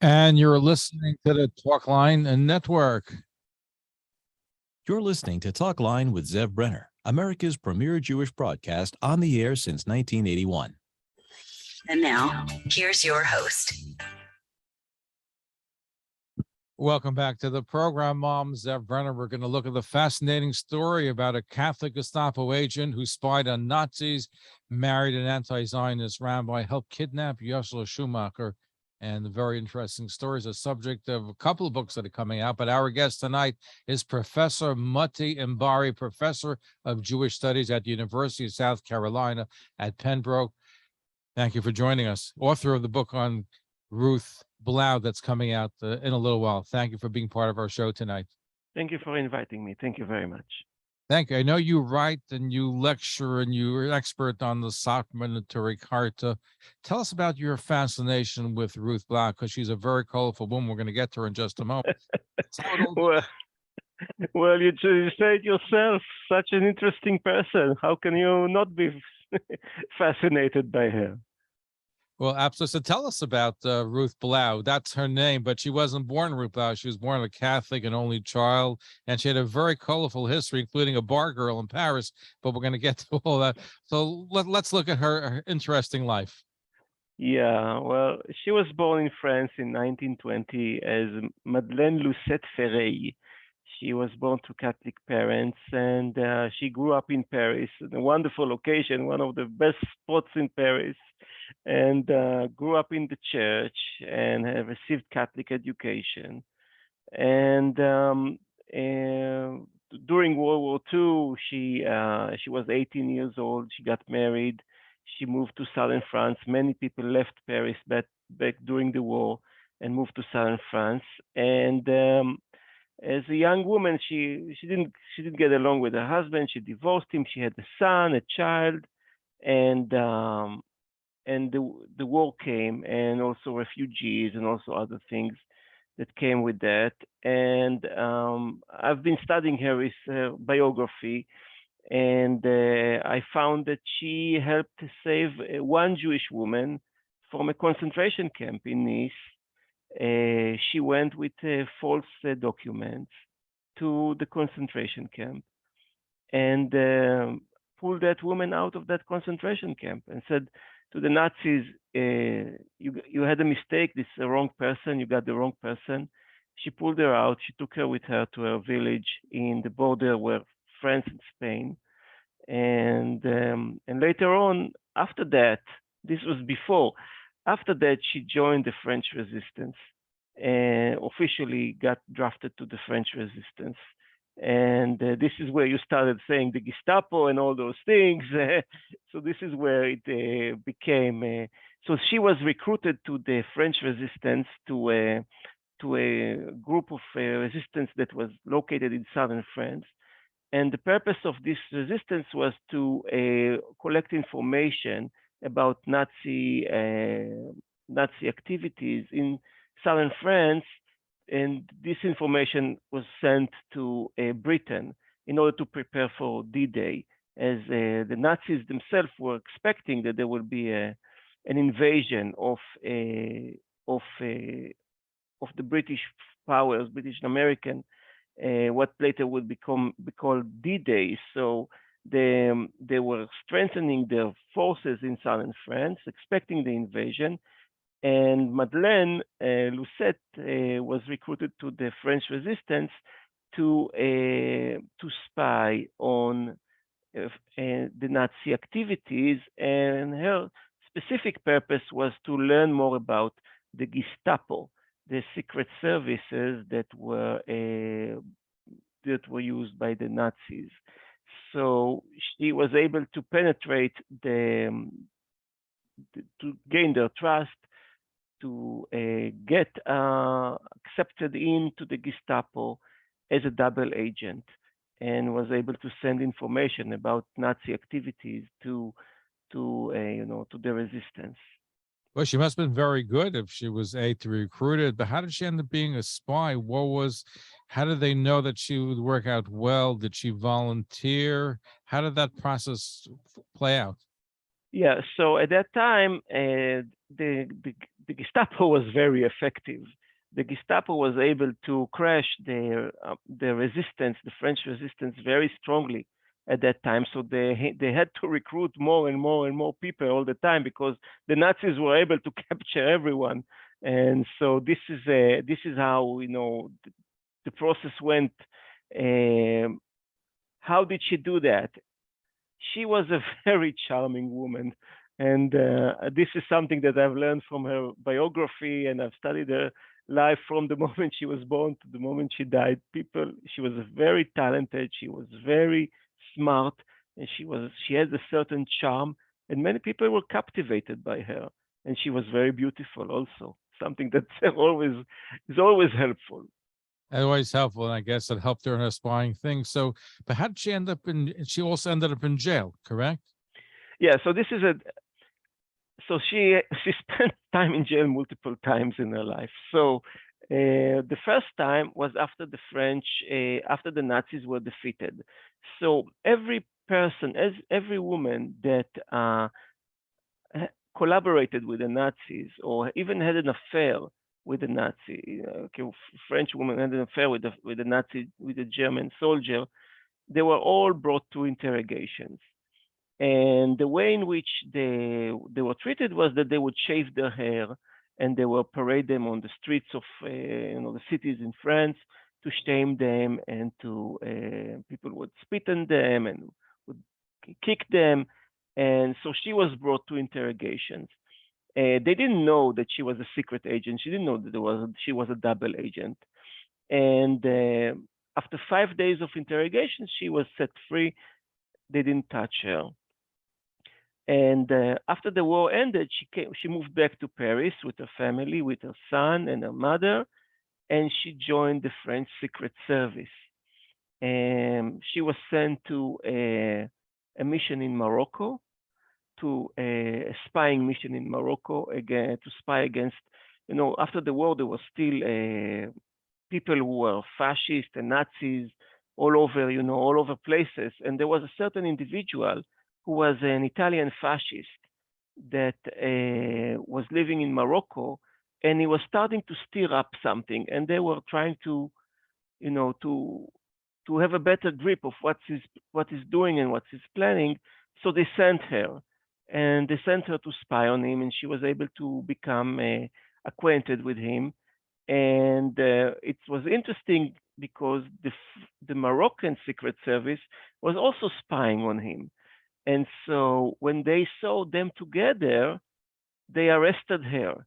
And you're listening to the Talkline Network. You're listening to Talkline with Zev Brenner, America's premier Jewish broadcast on the air since 1981. And now, here's your host. Welcome back to the program, Mom. Zev Brenner. We're going to look at the fascinating story about a Catholic Gestapo agent who spied on Nazis, married an anti-Zionist rabbi, helped kidnap Yosele Schumacher, and the very interesting story is a subject of a couple of books that are coming out. But our guest tonight is Professor Motti Inbari, Professor of Jewish Studies at the University of South Carolina at Pembroke. Thank you for joining us. Author of the book on Ruth Blau that's coming out in a little while. Thank you for being part of our show tonight. Thank you for inviting me. Thank you very much. Thank you. I know you write and you lecture and you're an expert on the Satmar Neturei Karta. Tell us about your fascination with Ruth Blau, because she's a very colorful woman. We're going to get to her in just a moment. Well, you say it yourself, such an interesting person. How can you not be fascinated by her? Well, absolutely. So tell us about Ruth Blau. That's her name, but she wasn't born Ruth Blau. She was born a Catholic, an only child, and she had a very colorful history, including a bar girl in Paris. But we're going to get to all that. So let's look at her interesting life. Yeah, well, she was born in France in 1920 as Madeleine Lucette Ferreil. She was born to Catholic parents, and she grew up in Paris, in a wonderful location, one of the best spots in Paris, and grew up in the church and have received Catholic education. And during World War II, she was 18 years old. She got married. She moved to southern France. Many people left Paris back during the war and moved to southern France. And as a young woman, she didn't get along with her husband. She divorced him. She had a son, a child, and the war came, and also refugees, and also other things that came with that. And I've been studying her biography, and I found that she helped to save one Jewish woman from a concentration camp in Nice. She went with false documents to the concentration camp and pulled that woman out of that concentration camp and said to the Nazis, you had a mistake, this is the wrong person, you got the wrong person. She pulled her out, she took her with her to her village in the border where France and Spain. And later on, after that, this was before, after that, she joined the French resistance and officially got drafted to the French resistance. And this is where you started saying the Gestapo and all those things. So this is where it became. So she was recruited to the French resistance, to a group of resistance that was located in southern France. And the purpose of this resistance was to collect information about Nazi activities in southern France, and this information was sent to Britain in order to prepare for D-Day, as the Nazis themselves were expecting that there would be an invasion of the British powers, British and American, what later would be called D-Day. So they were strengthening their forces in southern France, expecting the invasion. And Madeleine Lucette was recruited to the French resistance to spy on the Nazi activities. And her specific purpose was to learn more about the Gestapo, the secret services that were used by the Nazis. So she was able to penetrate to gain their trust, to get accepted into the Gestapo as a double agent, and was able to send information about Nazi activities to the resistance. Well, she must have been very good if she was to recruited, but how did she end up being a spy? How did they know that she would work out well? Did she volunteer? How did that process play out? Yeah, so at that time, the the Gestapo was very effective. The Gestapo was able to crush the resistance, the French resistance, very strongly at that time. So they had to recruit more and more and more people all the time because the Nazis were able to capture everyone. And so this is how the process went. How did she do that? She was a very charming woman. And this is something that I've learned from her biography, and I've studied her life from the moment she was born to the moment she died. She was very talented, she was very smart, and she had a certain charm, and many people were captivated by her. And she was very beautiful also, something that is always helpful. Always helpful, and I guess it helped her in her spying thing. So, but how did she end up she also ended up in jail, correct? Yeah, so this is so she spent time in jail multiple times in her life. So the first time was after after the Nazis were defeated. So every person, every woman that collaborated with the Nazis or even had an affair with the Nazi, French woman had an affair with the Nazi, with a German soldier, they were all brought to interrogations. And the way in which they were treated was that they would shave their hair and they would parade them on the streets of the cities in France to shame them, and to people would spit on them and would kick them. And so she was brought to interrogations. They didn't know that she was a secret agent. She didn't know that she was a double agent. And after 5 days of interrogation, she was set free. They didn't touch her. And after the war ended, she moved back to Paris with her family, with her son and her mother, and she joined the French Secret Service. She was sent to a mission in Morocco, to a spying mission in Morocco, again, to spy against, after the war, there was still people who were fascist and Nazis all over places. And there was a certain individual who was an Italian fascist that was living in Morocco, and he was starting to stir up something. And they were trying to have a better grip of what he's doing and what he's planning. So they sent her. And they sent her to spy on him, and she was able to become acquainted with him. And it was interesting because the Moroccan Secret Service was also spying on him. And so when they saw them together, they arrested her.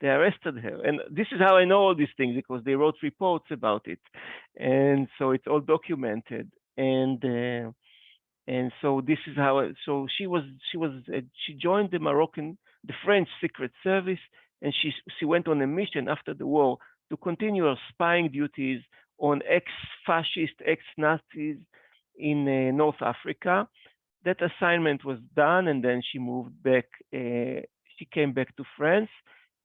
And this is how I know all these things, because they wrote reports about it. And so it's all documented. And so this is how. So she joined the French Secret Service, and she went on a mission after the war to continue her spying duties on ex-fascist, ex-Nazis in North Africa. That assignment was done, and then she moved back. She came back to France,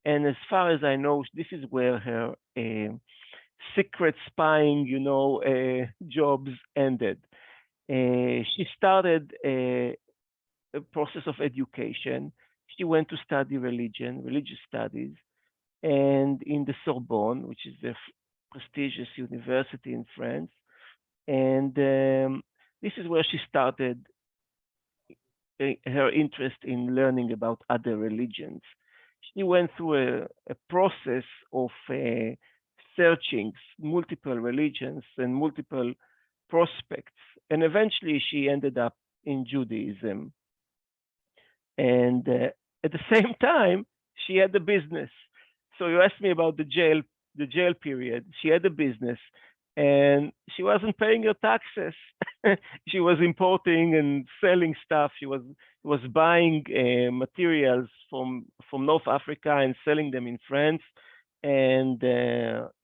and as far as I know, this is where her secret spying, jobs ended. She started a process of education. She went to study religious studies, and in the Sorbonne, which is a prestigious university in France. And this is where she started her interest in learning about other religions. She went through a process of searching multiple religions and multiple prospects. And eventually she ended up in Judaism. And at the same time, she had a business. So you asked me about the jail period. She had a business, and she wasn't paying her taxes. She was importing and selling stuff. She was buying materials from North Africa and selling them in France. And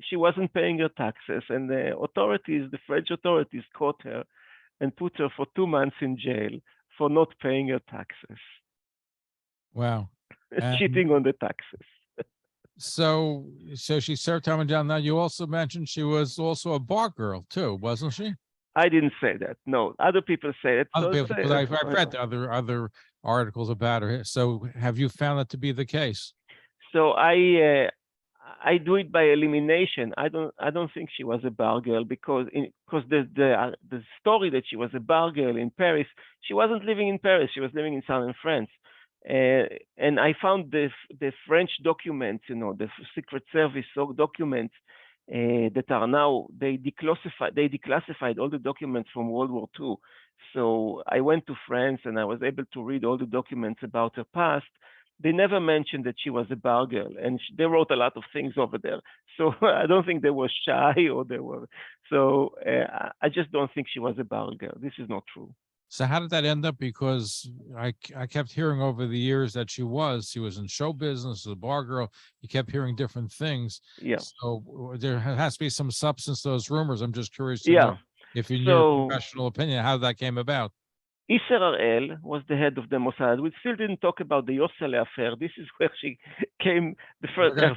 she wasn't paying her taxes. And the French authorities caught her and put her for 2 months in jail for not paying her taxes. Wow. Cheating on the taxes. So she served time in jail. Now, you also mentioned she was also a bar girl too, wasn't she? I didn't say that. No, other people say it. Other people, because I've read other articles about her. So have you found that to be the case? So I do it by elimination. I don't think she was a bar girl because the story that she was a bar girl in Paris, she wasn't living in Paris. She was living in southern France. And I found the French documents, the Secret Service documents that are now, they declassified all the documents from World War II. So I went to France and I was able to read all the documents about her past. They never mentioned that she was a bar girl, and they wrote a lot of things over there. So I don't think they were shy or they were. So I just don't think she was a bar girl. This is not true. So how did that end up? Because I kept hearing over the years that she was in show business, a bar girl. You kept hearing different things. Yeah. So there has to be some substance to those rumors. I'm just curious to Yeah. know if, in your professional opinion, how that came about. Yasar was the head of the Mossad. We still didn't talk about the Yosele affair. This is where she came. Her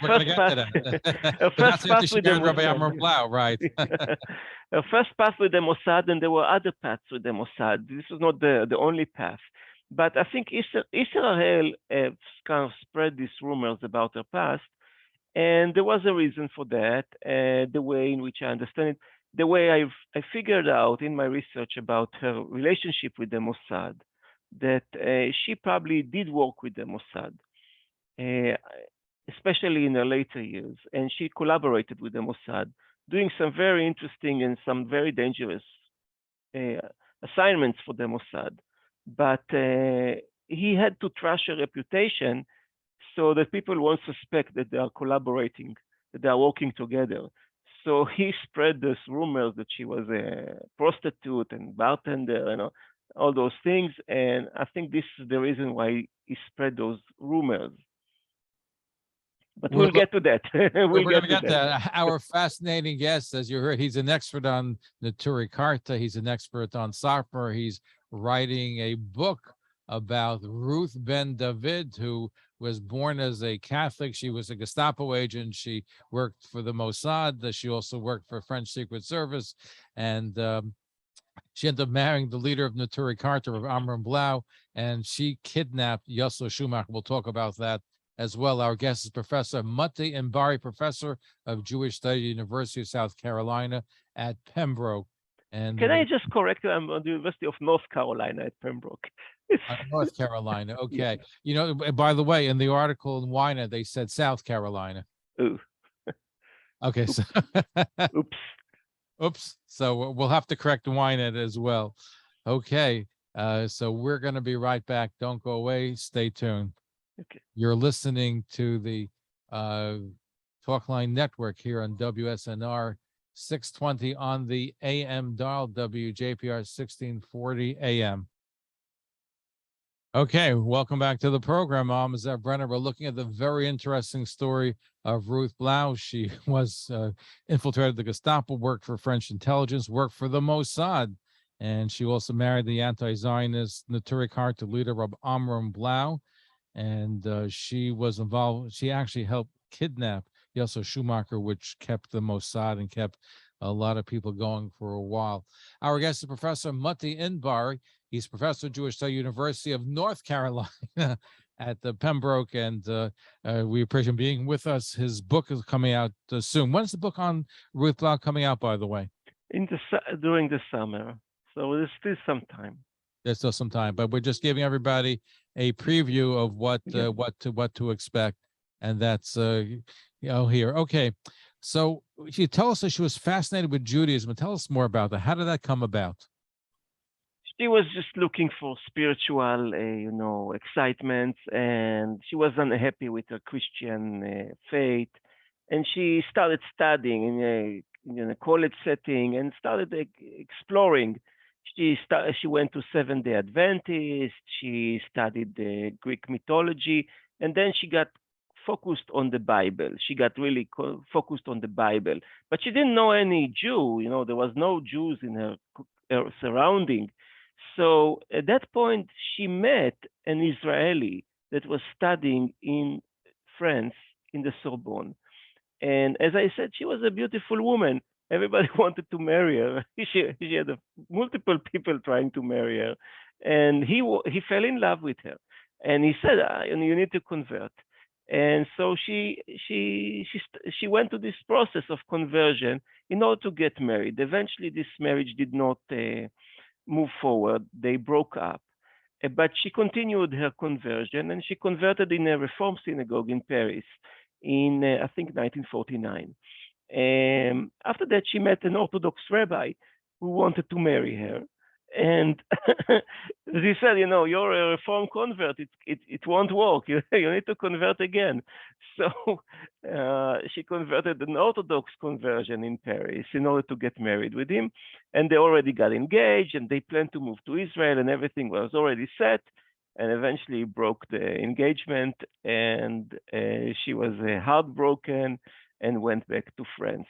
first pass with the Rabbi Amram Blau, right? Her first path with the Mossad, and there were other paths with the Mossad. This was not the only path. But I think Yasar kind of spread these rumors about her past, and there was a reason for that. The way in which I understand it, the way I figured out in my research about her relationship with the Mossad, that she probably did work with the Mossad, especially in her later years, and she collaborated with the Mossad, doing some very interesting and some very dangerous assignments for the Mossad. But he had to trash her reputation so that people won't suspect that they are collaborating, that they are working together. So he spread these rumors that she was a prostitute and bartender, all those things. And I think this is the reason why he spread those rumors. But we'll get to that. We're going to get to that. Our fascinating guest, as you heard, he's an expert on Neturei Karta. He's an expert on Satmar. He's writing a book about Ruth Ben David, who was born as a Catholic. She was a Gestapo agent. She worked for the Mossad. She also worked for French Secret Service. And she ended up marrying the leader of Neturei Karta, of Amram Blau, and she kidnapped Yosele Schumacher. We'll talk about that as well. Our guest is Professor Motti Inbari, professor of Jewish Studies, University of South Carolina at Pembroke. And can I just correct you? I'm on the University of North Carolina at Pembroke. North Carolina. Okay. Yeah. By the way, in the article in Wina, they said South Carolina. Ooh. Okay. Oops. So Oops. Oops. So we'll have to correct Wina as well. Okay. So we're going to be right back. Don't go away. Stay tuned. Okay. You're listening to the Talkline Network here on WSNR 620 on the AM dial, WJPR 1640 AM. Okay, welcome back to the program. I'm Zev Brenner. We're looking at the very interesting story of Ruth Blau. She was infiltrated the Gestapo, worked for French intelligence, worked for the Mossad, and she also married the anti-Zionist Neturei Karta leader, Rabbi Amram Blau. And she was involved. She actually helped kidnap Yosele Schumacher, which kept the Mossad and kept a lot of people going for a while. Our guest is Professor Motti Inbari. He's professor at Jewish Studies, University of North Carolina at the Pembroke, and we appreciate him being with us. His book is coming out soon. When's the book on Ruth Blau coming out, by the way? During the summer, so there's still some time. There's still some time, but we're just giving everybody a preview of what to expect, and that's here. Okay, so you tell us that she was fascinated with Judaism. Tell us more about that. How did that come about? She was just looking for spiritual, excitement, and she was unhappy with her Christian faith, and she started studying in a college setting and started exploring. She went to Seventh-day Adventist. She studied the Greek mythology, and then she got focused on the Bible. She got really focused on the Bible, but she didn't know any Jew. There was no Jews in her surrounding. So at that point, she met an Israeli that was studying in France in the Sorbonne. And as I said, she was a beautiful woman. Everybody wanted to marry her. She had multiple people trying to marry her. And he fell in love with her. And he said, you need to convert. And so she went to this process of conversion in order to get married. Eventually, this marriage did not move forward. They broke up. But she continued her conversion, and she converted in a Reform synagogue in Paris in, I think, 1949. After that, she met an Orthodox rabbi who wanted to marry her. And he said, you're a Reform convert. It won't work. You need to convert again. So she converted an Orthodox conversion in Paris in order to get married with him. And they already got engaged, and they planned to move to Israel, and everything was already set. And eventually broke the engagement, and she was heartbroken and went back to France.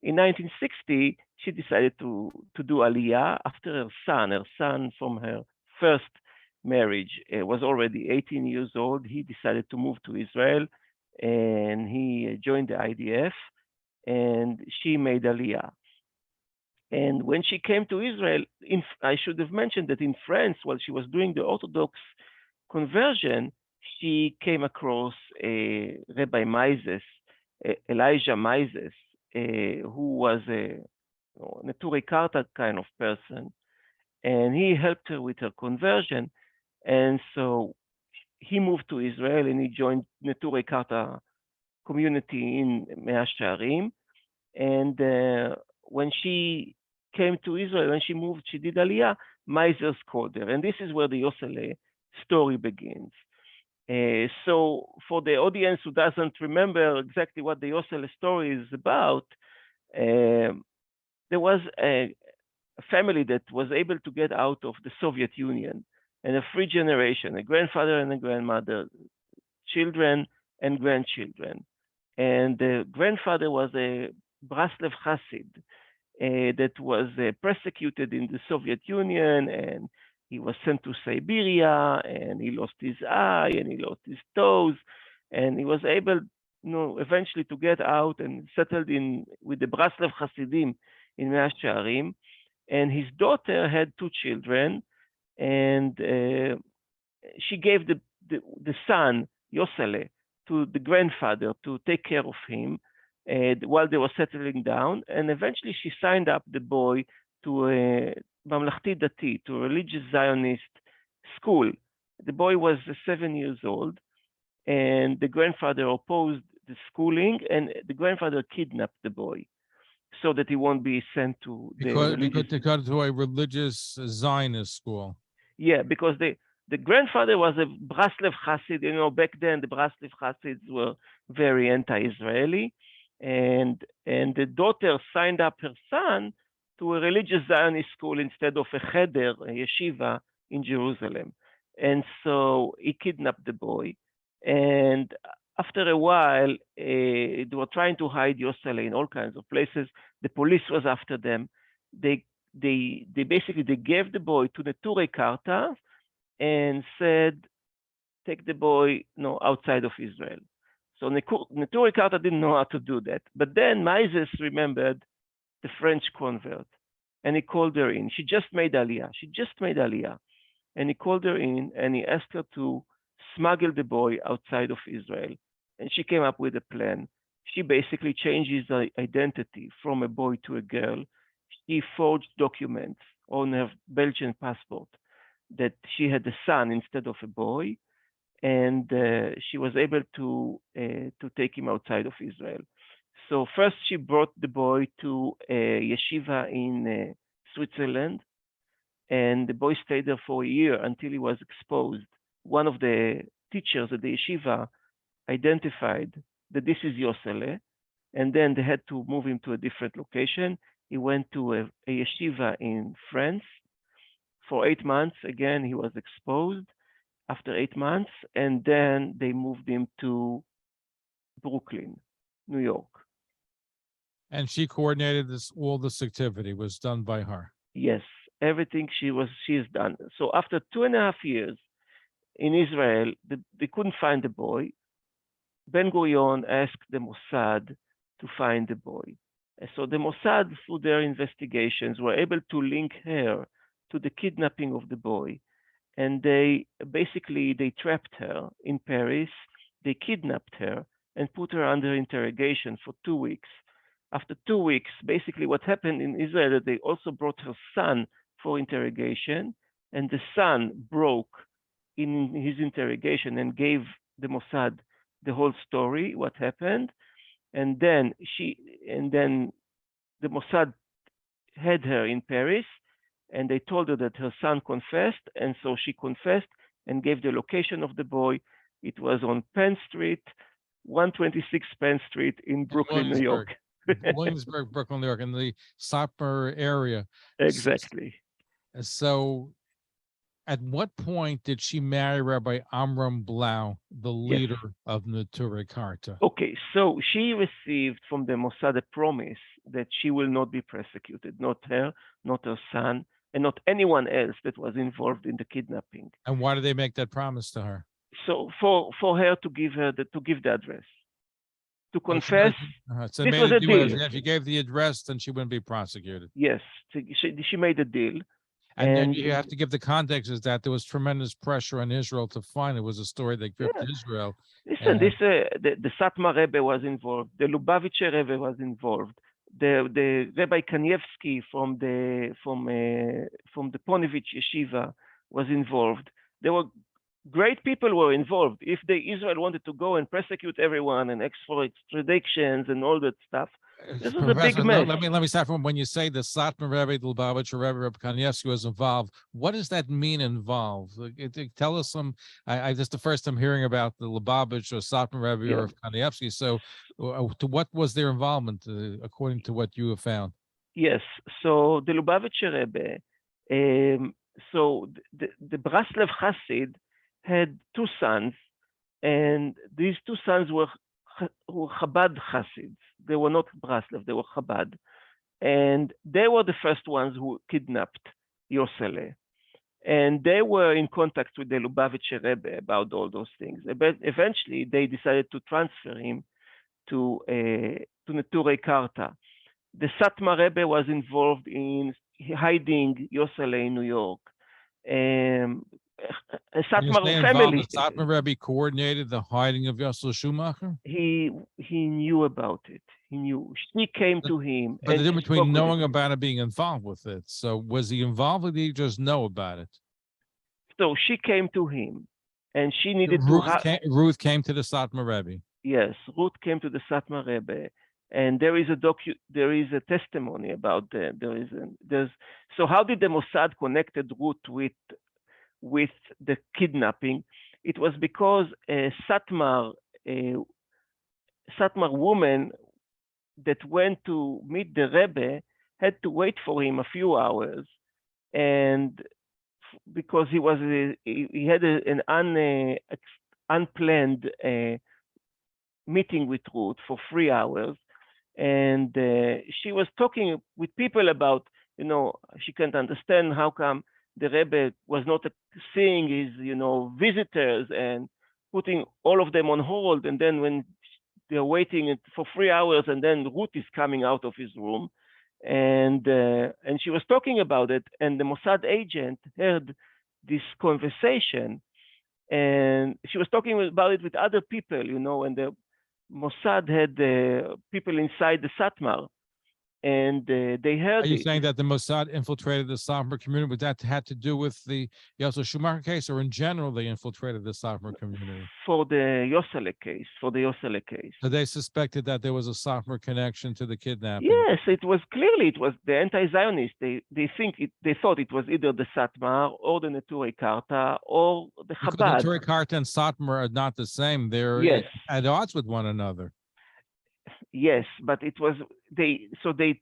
In 1960, she decided to do Aliyah after her son from her first marriage was already 18 years old. He decided to move to Israel, and he joined the IDF, and she made Aliyah. And when she came to Israel, I should have mentioned that in France, while she was doing the Orthodox conversion, she came across Rabbi Maises, Elijah Maises, who was a Neturei Karta kind of person, and he helped her with her conversion. And so he moved to Israel, and he joined Neturei Karta community in Mea Shearim. And when she came to Israel, when she moved, she did Aliyah, Maises called her. And this is where the Yosele story begins. So for the audience who doesn't remember exactly what the Yosele story is about, there was a family that was able to get out of the Soviet Union, and a free generation, a grandfather and a grandmother, children and grandchildren. And the grandfather was a Breslev Hasid that was persecuted in the Soviet Union, and he was sent to Siberia, and he lost his eye, and he lost his toes, and he was able, eventually to get out and settled in with the Breslev Hasidim in Mea Shearim. And his daughter had two children, and she gave the son, Yosele, to the grandfather to take care of him while they were settling down. And eventually she signed up the boy to a Mamlachti Dati, to a religious Zionist school. The boy was 7 years old, and the grandfather opposed the schooling, and the grandfather kidnapped the boy so that he won't be sent to because they got to a religious Zionist school. Yeah, because the grandfather was a Breslev Hasid. Back then the Breslev Hasids were very anti-Israeli, and the daughter signed up her son to a religious Zionist school instead of a cheder, a yeshiva in Jerusalem. And so he kidnapped the boy, and after a while, they were trying to hide Yosele in all kinds of places. The police was after them. They basically gave the boy to the Neturei Karta and said, take the boy, outside of Israel. So Neturei Karta didn't know how to do that. But then Maises remembered the French convert, and he called her in. She just made Aliyah. And he called her in, and he asked her to smuggle the boy outside of Israel. And she came up with a plan. She basically changed his identity from a boy to a girl. She forged documents on her Belgian passport that she had a son instead of a boy, and she was able to take him outside of Israel. So first she brought the boy to a yeshiva in Switzerland, and the boy stayed there for a year until he was exposed. One of the teachers at the yeshiva identified that this is Yosele, and then they had to move him to a different location. He went to a yeshiva in France. For 8 months, again, he was exposed after 8 months, and then they moved him to Brooklyn, New York. And she coordinated all this activity was done by her. Yes, everything she has done. So after 2.5 years in Israel, they couldn't find the boy. Ben-Gurion asked the Mossad to find the boy. And so the Mossad, through their investigations, were able to link her to the kidnapping of the boy. And they trapped her in Paris. they kidnapped her and put her under interrogation for 2 weeks. After 2 weeks, basically what happened in Israel, that they also brought her son for interrogation, and the son broke in his interrogation and gave the Mossad the whole story, what happened, and then the Mossad had her in Paris, and they told her that her son confessed, and so she confessed and gave the location of the boy. It was on Penn Street, 126 Penn Street in Brooklyn, New York. Williamsburg, Brooklyn, New York, in the Satmar area. Exactly. So at what point did she marry Rabbi Amram Blau, the leader of Neturei Karta? Okay, so she received from the Mossad a promise that she will not be persecuted, not her, not her son, and not anyone else that was involved in the kidnapping. And why did they make that promise to her? So for her to give the address, to confess. So this was a deal. If she gave the address, then she wouldn't be prosecuted. Yes, she made a deal. And then you have to give the context is that there was tremendous pressure on Israel to find. It was a story that gripped Israel. Listen, the Satmar Rebbe was involved. The Lubavitcher Rebbe was involved. The Rabbi Kanievsky from the Ponevezh Yeshiva was involved. There were great people were involved. If Israel wanted to go and persecute everyone and ask for extraditions and all that stuff, this was a big mess. Let me start from when you say the Satmar Rebbe, the Lubavitcher Rebbe, Rabbi Kanievsky was involved. What does that mean involved? Tell us some. I just the first time hearing about the Lubavitcher or Satmar Rebbe or Kanievsky. So, to what was their involvement according to what you have found? Yes. So the Lubavitcher Rebbe, so the Breslev Chassid had 2 sons, and these 2 sons were Chabad Chassids. They were not Breslev, they were Chabad. And they were the first ones who kidnapped Yosele. And they were in contact with the Lubavitcher Rebbe about all those things. But eventually, they decided to transfer him to Neturei Karta. The Satmar Rebbe was involved in hiding Yosele in New York. Satmar family. The Satmar Rebbe coordinated the hiding of Yosele Schumacher? He knew about it. He knew. She came to him. But the difference between knowing about it, being involved with it. So was he involved, or did he just know about it? So she came to him, and she needed Ruth came to the Satmar Rebbe. Yes, Ruth came to the Satmar Rebbe, and there is a testimony about that. So how did the Mossad connected Ruth with the kidnapping? It was because a Satmar woman that went to meet the Rebbe had to wait for him a few hours, and because he had an unplanned meeting with Ruth for 3 hours, and she was talking with people about, she can't understand how come the Rebbe was not seeing his, visitors and putting all of them on hold. And then when they're waiting for 3 hours, and then Ruth is coming out of his room, and she was talking about it, and the Mossad agent heard this conversation, and she was talking about it with other people, and the Mossad had people inside the Satmar, and they heard. Are you saying that the Mossad infiltrated the Satmar community? But that had to do with the Yosele Schumacher case, or in general they infiltrated the Satmar community? For the Yosele case. So they suspected that there was a Satmar connection to the kidnapping. Yes, it was the anti-Zionist. They thought it was either the Satmar or the Neturei Karta or the Chabad. Because Neturei Karta and Satmar are not the same. They're at odds with one another. Yes, but it was they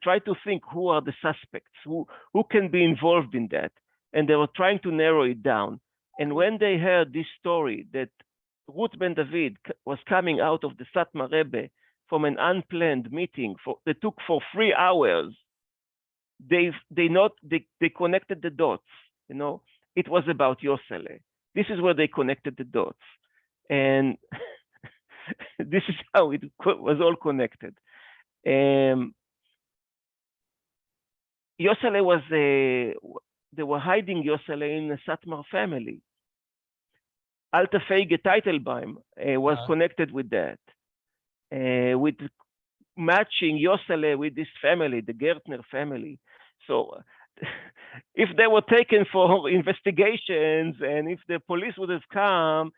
tried to think who are the suspects, who can be involved in that, and they were trying to narrow it down. And when they heard this story that Ruth Ben David was coming out of the Satmar Rebbe from an unplanned meeting that took for 3 hours, they connected the dots. It was about Yosele. This is where they connected the dots, and this is how it was all connected. Yosele they were hiding Yosele in the Satmar family. Alte Feige Teitelbaum was connected with that, with matching Yosele with this family, the Gertner family. So if they were taken for investigations and if the police would have come,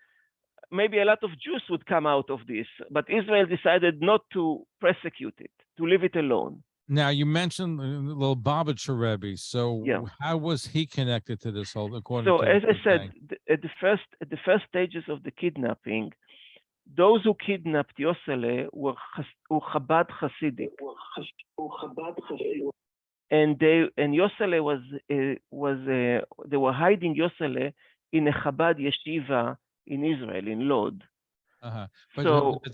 maybe a lot of Jews would come out of this. But Israel decided not to prosecute it, to leave it alone. Now, you mentioned the Lubavitcher Rebbe. So Yeah. how was he connected to this whole, according So to as I said, thing? at the first stages of the kidnapping, those who kidnapped Yosele were Chabad Hasidim. And Yosele they were hiding Yosele in a Chabad yeshiva in Israel, in Lod.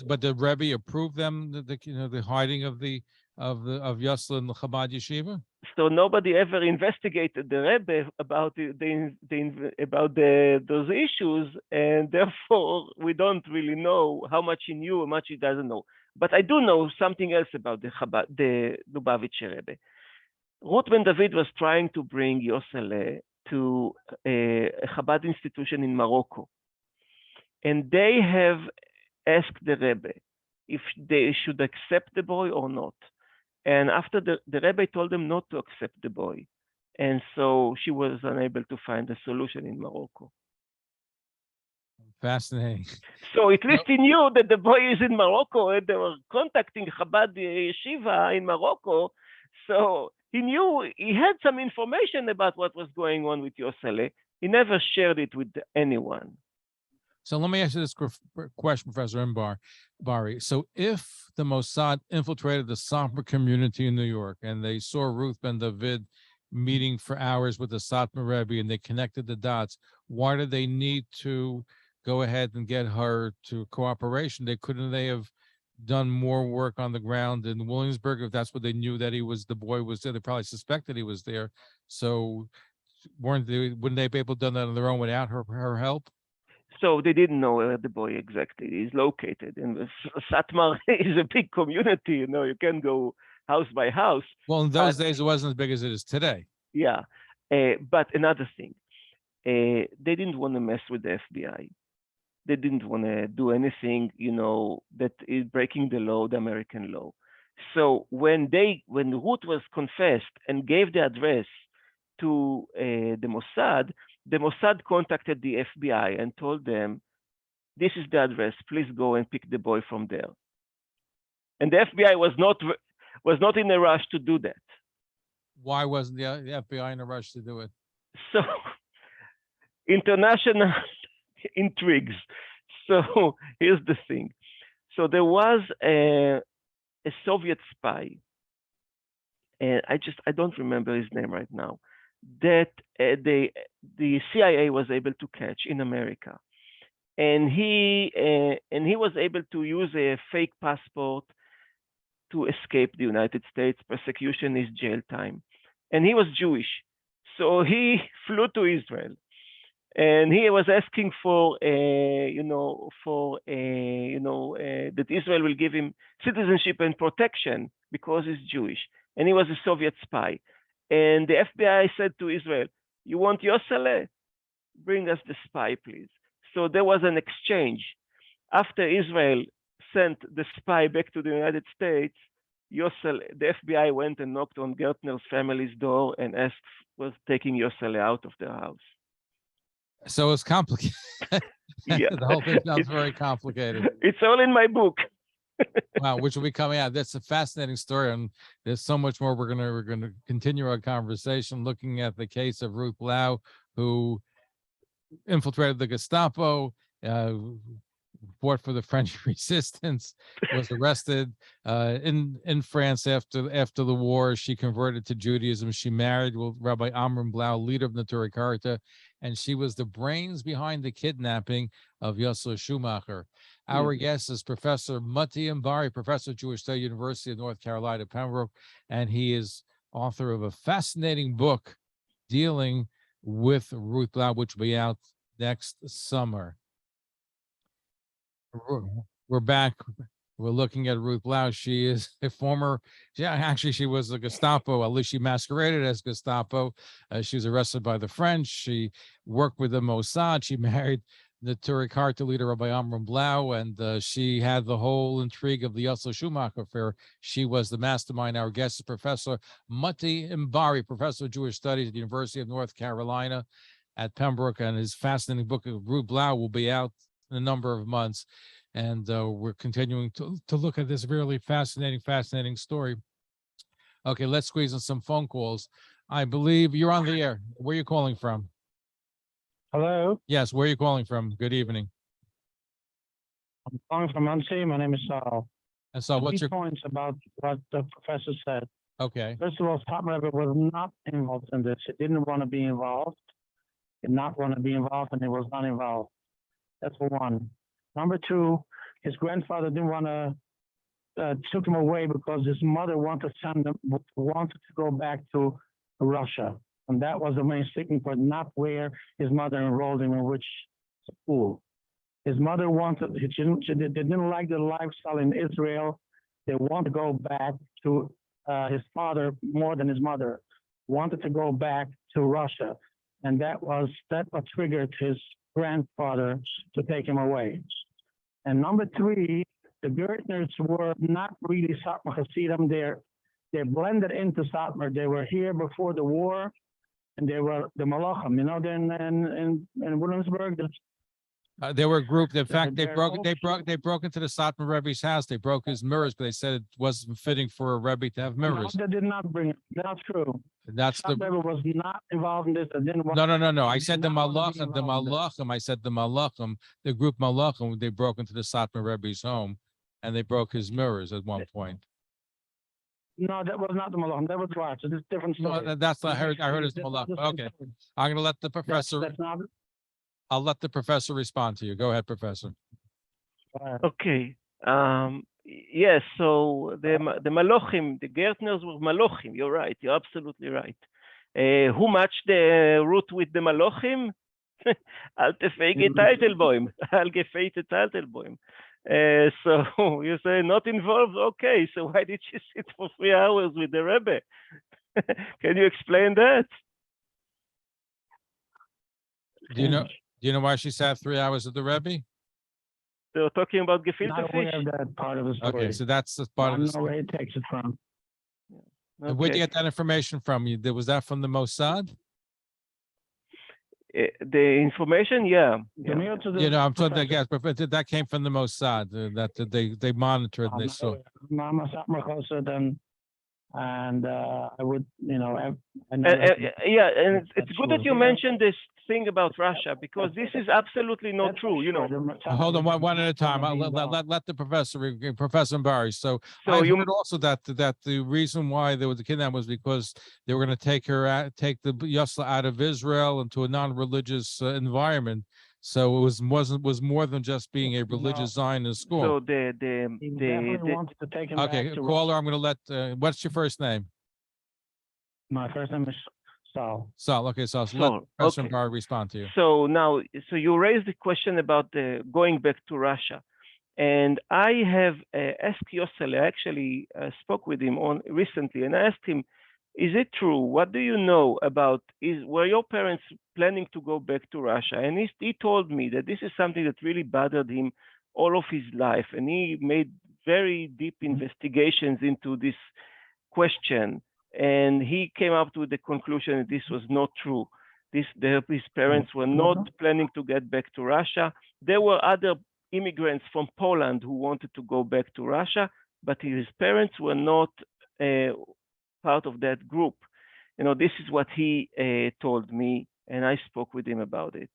But the Rebbe approved them, the hiding of Yosele in the Chabad yeshiva? So nobody ever investigated the Rebbe about those issues, and therefore we don't really know how much he knew, how much he doesn't know. But I do know something else about the Lubavitcher Rebbe. Ruth Ben David was trying to bring Yosele to a Chabad institution in Morocco, and they have asked the Rebbe if they should accept the boy or not. And after the Rebbe told them not to accept the boy. And so she was unable to find a solution in Morocco. Fascinating. So at least he knew that the boy is in Morocco, and they were contacting Chabad Yeshiva in Morocco. So he knew, he had some information about what was going on with Yosele. He never shared it with anyone. So let me ask you this question, Professor Inbari. So if the Mossad infiltrated the Satmar community in New York and they saw Ruth Ben David meeting for hours with the Satmar Rebbe and they connected the dots, why did they need to go ahead and get her to cooperation? Couldn't they have done more work on the ground in Williamsburg if that's what they knew that the boy was there? They probably suspected he was there. So wouldn't they be able to do that on their own without her help? So they didn't know where the boy exactly is located. And Satmar is a big community, you can go house by house. Well, in those days, it wasn't as big as it is today. Yeah. But another thing, they didn't want to mess with the FBI. They didn't want to do anything, that is breaking the law, the American law. So when Ruth was confessed and gave the address to the Mossad contacted the FBI and told them, this is the address, please go and pick the boy from there. And the FBI was not in a rush to do that. Why wasn't the FBI in a rush to do it? So, international intrigues. So here's the thing. So there was a Soviet spy, and I don't remember his name right now, that the CIA was able to catch in America, and he was able to use a fake passport to escape the United States. Persecution is jail time, and he was Jewish, so he flew to Israel, and he was asking for that Israel will give him citizenship and protection because he's Jewish, and he was a Soviet spy. And the FBI said to Israel, you want Yosele? Bring us the spy, please. So there was an exchange. After Israel sent the spy back to the United States, the FBI went and knocked on Gertner's family's door and was taking Yosele out of their house. So it's complicated. Yeah. The whole thing sounds very complicated. It's all in my book. Wow, which will be coming out. That's a fascinating story, and there's so much more. We're gonna continue our conversation looking at the case of Ruth Blau, who infiltrated the Gestapo, fought for the French resistance, was arrested in France after the war. She converted to Judaism. She married Rabbi Amram Blau, leader of Neturei Karta, and she was the brains behind the kidnapping of Yosele Schumacher. Our guest is Professor Motti Inbari, professor at Jewish State University of North Carolina, Pembroke, and he is author of a fascinating book dealing with Ruth Blau, which will be out next summer. We're back. We're looking at Ruth Blau. She is a she was a Gestapo, at least she masqueraded as Gestapo. She was arrested by the French. She worked with the Mossad. She married Neturei Karta leader Rabbi Amram Blau, and she had the whole intrigue of the Yosele Schumacher affair. She was the mastermind. Our guest is Professor Motti Inbari, professor of Jewish Studies at the University of North Carolina at Pembroke, and his fascinating book of Ruth Blau will be out in a number of months. And we're continuing to look at this really fascinating story. Okay, let's squeeze in some phone calls. I believe you're on the air. Where are you calling from? Hello, Yes, where are you calling from? Good evening. I'm calling from Muncie. My name is Sal. And so what's 3 your, points about what the professor said. okay, First of all, Satmar Rebbes was not involved in this. He didn't want to be involved. He did not want to be involved, and he was not involved. That's one. Number 2, his grandfather didn't want to took him away because his mother wanted to go back to Russia, and that was the main sticking point. Not where his mother enrolled him in which school. His mother wanted. They didn't like the lifestyle in Israel. They want to go back to his father more than his mother. Wanted to go back to Russia, and that what triggered his grandfather to take him away. And number 3, the Gertners were not really Satmar Hasidim. They're blended into Satmar. They were here before the war, and they were the Malachim. You know, in Williamsburg. they were a group. In fact, they they're broke also- into the Satmar Rebbe's house. They broke his mirrors, but they said it wasn't fitting for a Rebbe to have mirrors. No, they did not bring it. That's true. That's the Satmar Rebbe was not involved in this. They didn't want. no. I They said did the not want to be Malachim, the involved in this. Malachim. I said the Malachim, the group Malachim. They broke into the Satmar Rebbe's home, and they broke his mirrors at one point. No, that was not the Malachim. That was Rosh. It's a different story. No, that's I heard it's That's Malachim. not the same Okay, story. I'm gonna let the professor. That's not. I'll let the professor respond to you. Go ahead, professor. Okay. Yes, so the Malochim, the Gertners were Malochim. You're right. You're absolutely right. Who matched the route with the Malochim? Alte Feige Teitelboim. Algefeite Teitelboim. So you say not involved. Okay, so why did she sit for 3 hours with the Rebbe? Can you explain that? Do you know why she sat 3 hours with the Rebbe? They were talking about gefilte Not aware fish. of that part of the story. Okay, so that's the part I of don't the know where story. he takes it from. And where'd you Okay. get that information from? Was that from the Mossad? The information, yeah. The mail to the You know, I'm told that professor. yes, but that came from the Mossad. That they monitored and they saw. I'm a Satmar Chassid, and I would, you know, I know Yeah, and it's that's good that true. you Yeah. mentioned this thing about Russia, because this is absolutely not that's true, for you know. sure. The Hold on, Satmar one at a time. I'll Rebbe let the professor Inbari. So So I you heard also that the reason why there was a kidnapping was because they were going to take the Yosele out of Israel into a non-religious environment. So it was more than just being a religious Zionist school. so he definitely wants to take him Okay, back to caller, I'm going to let. What's your first name? My first name is Sal. Sal. Okay, so let Saul, Professor okay. Inbari respond to you. So now, so you raised the question about the going back to Russia, and I have asked Yosele. I actually spoke with him recently, and I asked him, "Is it true? What do you know about? Were your parents planning to go back to Russia?" And he told me that this is something that really bothered him all of his life, and he made very deep investigations into this question. And he came up to the conclusion that this was not true. His parents were not planning to get back to Russia. There were other immigrants from Poland who wanted to go back to Russia, but his parents were not part of that group. You know, this is what he told me, and I spoke with him about it.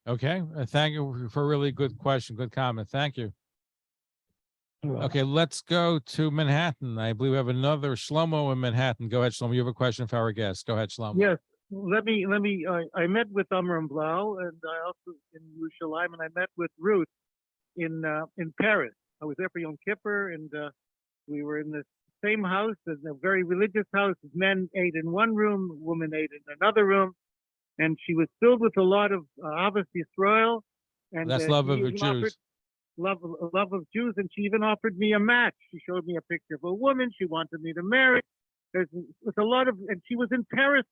Okay, thank you for a really good question, good comment. Thank you. Okay, let's go to Manhattan. I believe we have another Shlomo in Manhattan. Go ahead, Shlomo. You have a question for our guest. Go ahead, Shlomo. Yes, let me. I met with Amram Blau, and I also in Yerushalayim, and I met with Ruth in Paris. I was there for Yom Kippur, and we were in the same house, a very religious house. Men ate in one room, women ate in another room, and she was filled with a lot of Ahavas Yisrael, and That's love she of the even offered- Jews. love of Jews, and she even offered me a match. She showed me a picture of a woman she wanted me to marry, with a lot of, and she was in Paris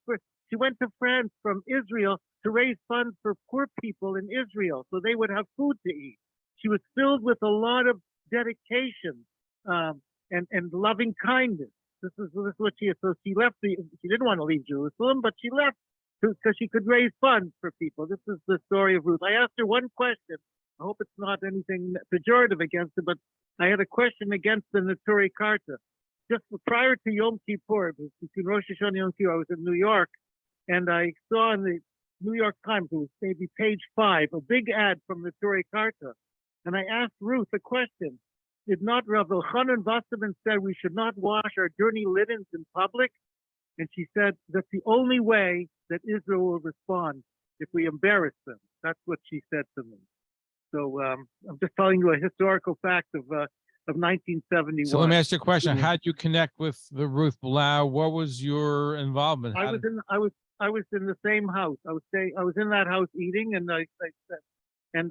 she went to France from Israel to raise funds for poor people in Israel so they would have food to eat. She was filled with a lot of dedication and loving kindness. This is what she is. So she left she didn't want to leave Jerusalem, but she left because she could raise funds for people. This is the story of Ruth. I asked her one question. I hope it's not anything pejorative against her, but I had a question against the Neturei Karta. Just prior to Yom Kippur, between Rosh Hashanah and Yom Kippur, I was in New York, and I saw in the New York Times, it was maybe page 5, a big ad from the Neturei Karta. And I asked Ruth a question. Did not Rav Elchanan Wasserman said we should not wash our dirty linens in public? And she said that's the only way that Israel will respond if we embarrass them. That's what she said to me. So I'm just telling you a historical fact of 1971. So let me ask you a question. How did you connect with the Ruth Blau? What was your involvement? I was in the same house. I was in that house eating, and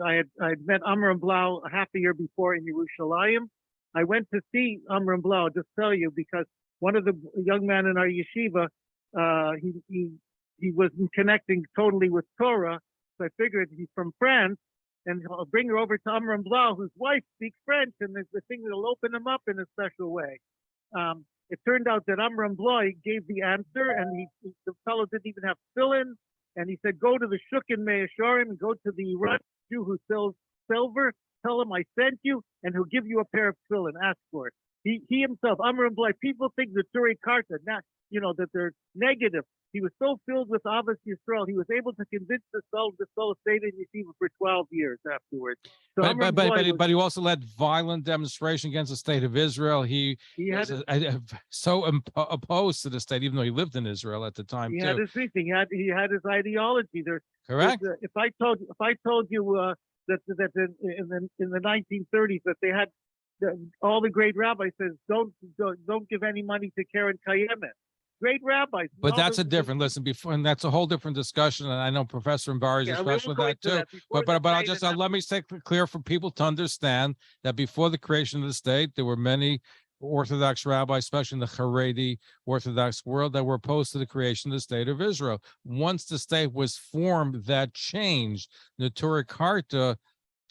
I had met Amram Blau a half a year before in Yerushalayim. I went to see Amram Blau, I'll just tell you, because one of the young men in our yeshiva, he wasn't connecting totally with Torah, so I figured he's from France, and I'll bring her over to Amram Blau, whose wife speaks French, and the thing that'll open him up in a special way. It turned out that Amram Blau gave the answer, and the fellow didn't even have fill-in, and he said, go to the Shuk in Me'asharim and go to the Iranian Jew who sells silver, tell him I sent you, and he'll give you a pair of fill-in, ask for it. He himself, Amram Blau, people think the Neturei Karta, that they're negative. He was so filled with Ahavas Yisrael, he was able to convince the soul stayed in yeshiva for 12 years afterwards. So but he also led violent demonstration against the state of Israel. He was so opposed to the state, even though he lived in Israel at the time. He had his thinking. He had his ideology. Correct. If I told you that in the 1930s that they had all the great rabbis says don't give any money to Karen Kayemet. Great rabbis. But that's a different and that's a whole different discussion. And I know Professor Inbari is especially with that too. But I'll just let me make it clear for people to understand that before the creation of the state, there were many Orthodox rabbis, especially in the Haredi Orthodox world, that were opposed to the creation of the state of Israel. Once the state was formed, that changed. Neturei Karta,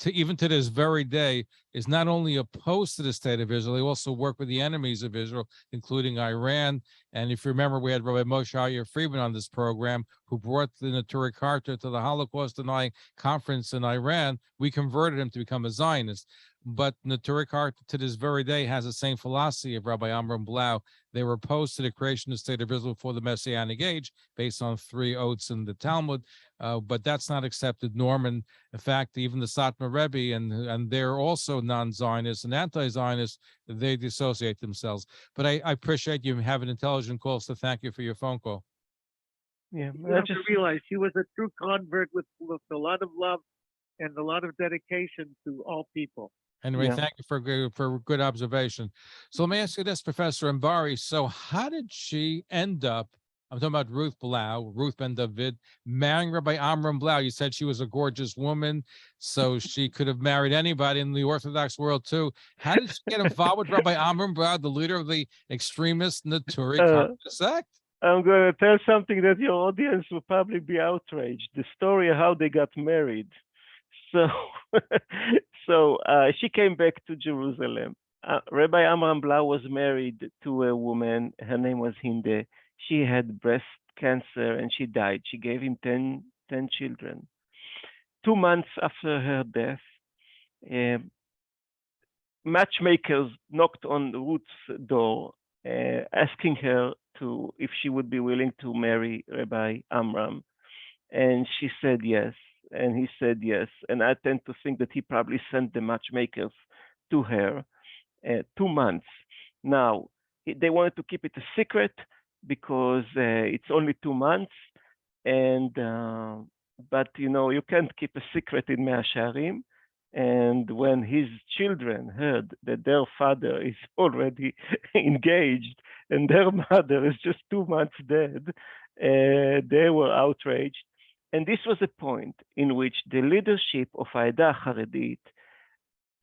even to this very day, is not only opposed to the state of Israel, they also work with the enemies of Israel, including Iran. And if you remember, we had Rabbi Moshe Ayer Friedman on this program, who brought the Neturei Karta to the Holocaust denying conference in Iran. We converted him to become a Zionist. But Neturei Karta to this very day has the same philosophy of Rabbi Amram Blau. They were opposed to the creation of the state of Israel for the Messianic age, based on 3 oaths in the Talmud. But that's not accepted norm. And in fact, even the Satmar Rebbe, and they're also non-Zionists and anti-Zionists, they dissociate themselves. But I appreciate you having intelligent calls, so thank you for your phone call. Yeah, I just realized she was a true convert with a lot of love and a lot of dedication to all people. Anyway, thank you for good observation. So let me ask you this, Professor Inbari. So how did she end up, I'm talking about Ruth Blau, Ruth Ben David, marrying Rabbi Amram Blau? You said she was a gorgeous woman, so she could have married anybody in the Orthodox world too. How did she get involved with Rabbi Amram Blau, the leader of the extremist Neturei Karta sect? I'm going to tell something that your audience will probably be outraged. The story of how they got married. So she came back to Jerusalem. Rabbi Amram Blau was married to a woman. Her name was Hinde. She had breast cancer and she died. She gave him 10 children. 2 months after her death, matchmakers knocked on Ruth's door, asking her if she would be willing to marry Rabbi Amram. And she said yes. And he said yes. And I tend to think that he probably sent the matchmakers to her 2 months. Now, they wanted to keep it a secret because it's only 2 months. But you can't keep a secret in Mea Shearim. And when his children heard that their father is already engaged and their mother is just 2 months dead, they were outraged. And this was a point in which the leadership of Aida Haredit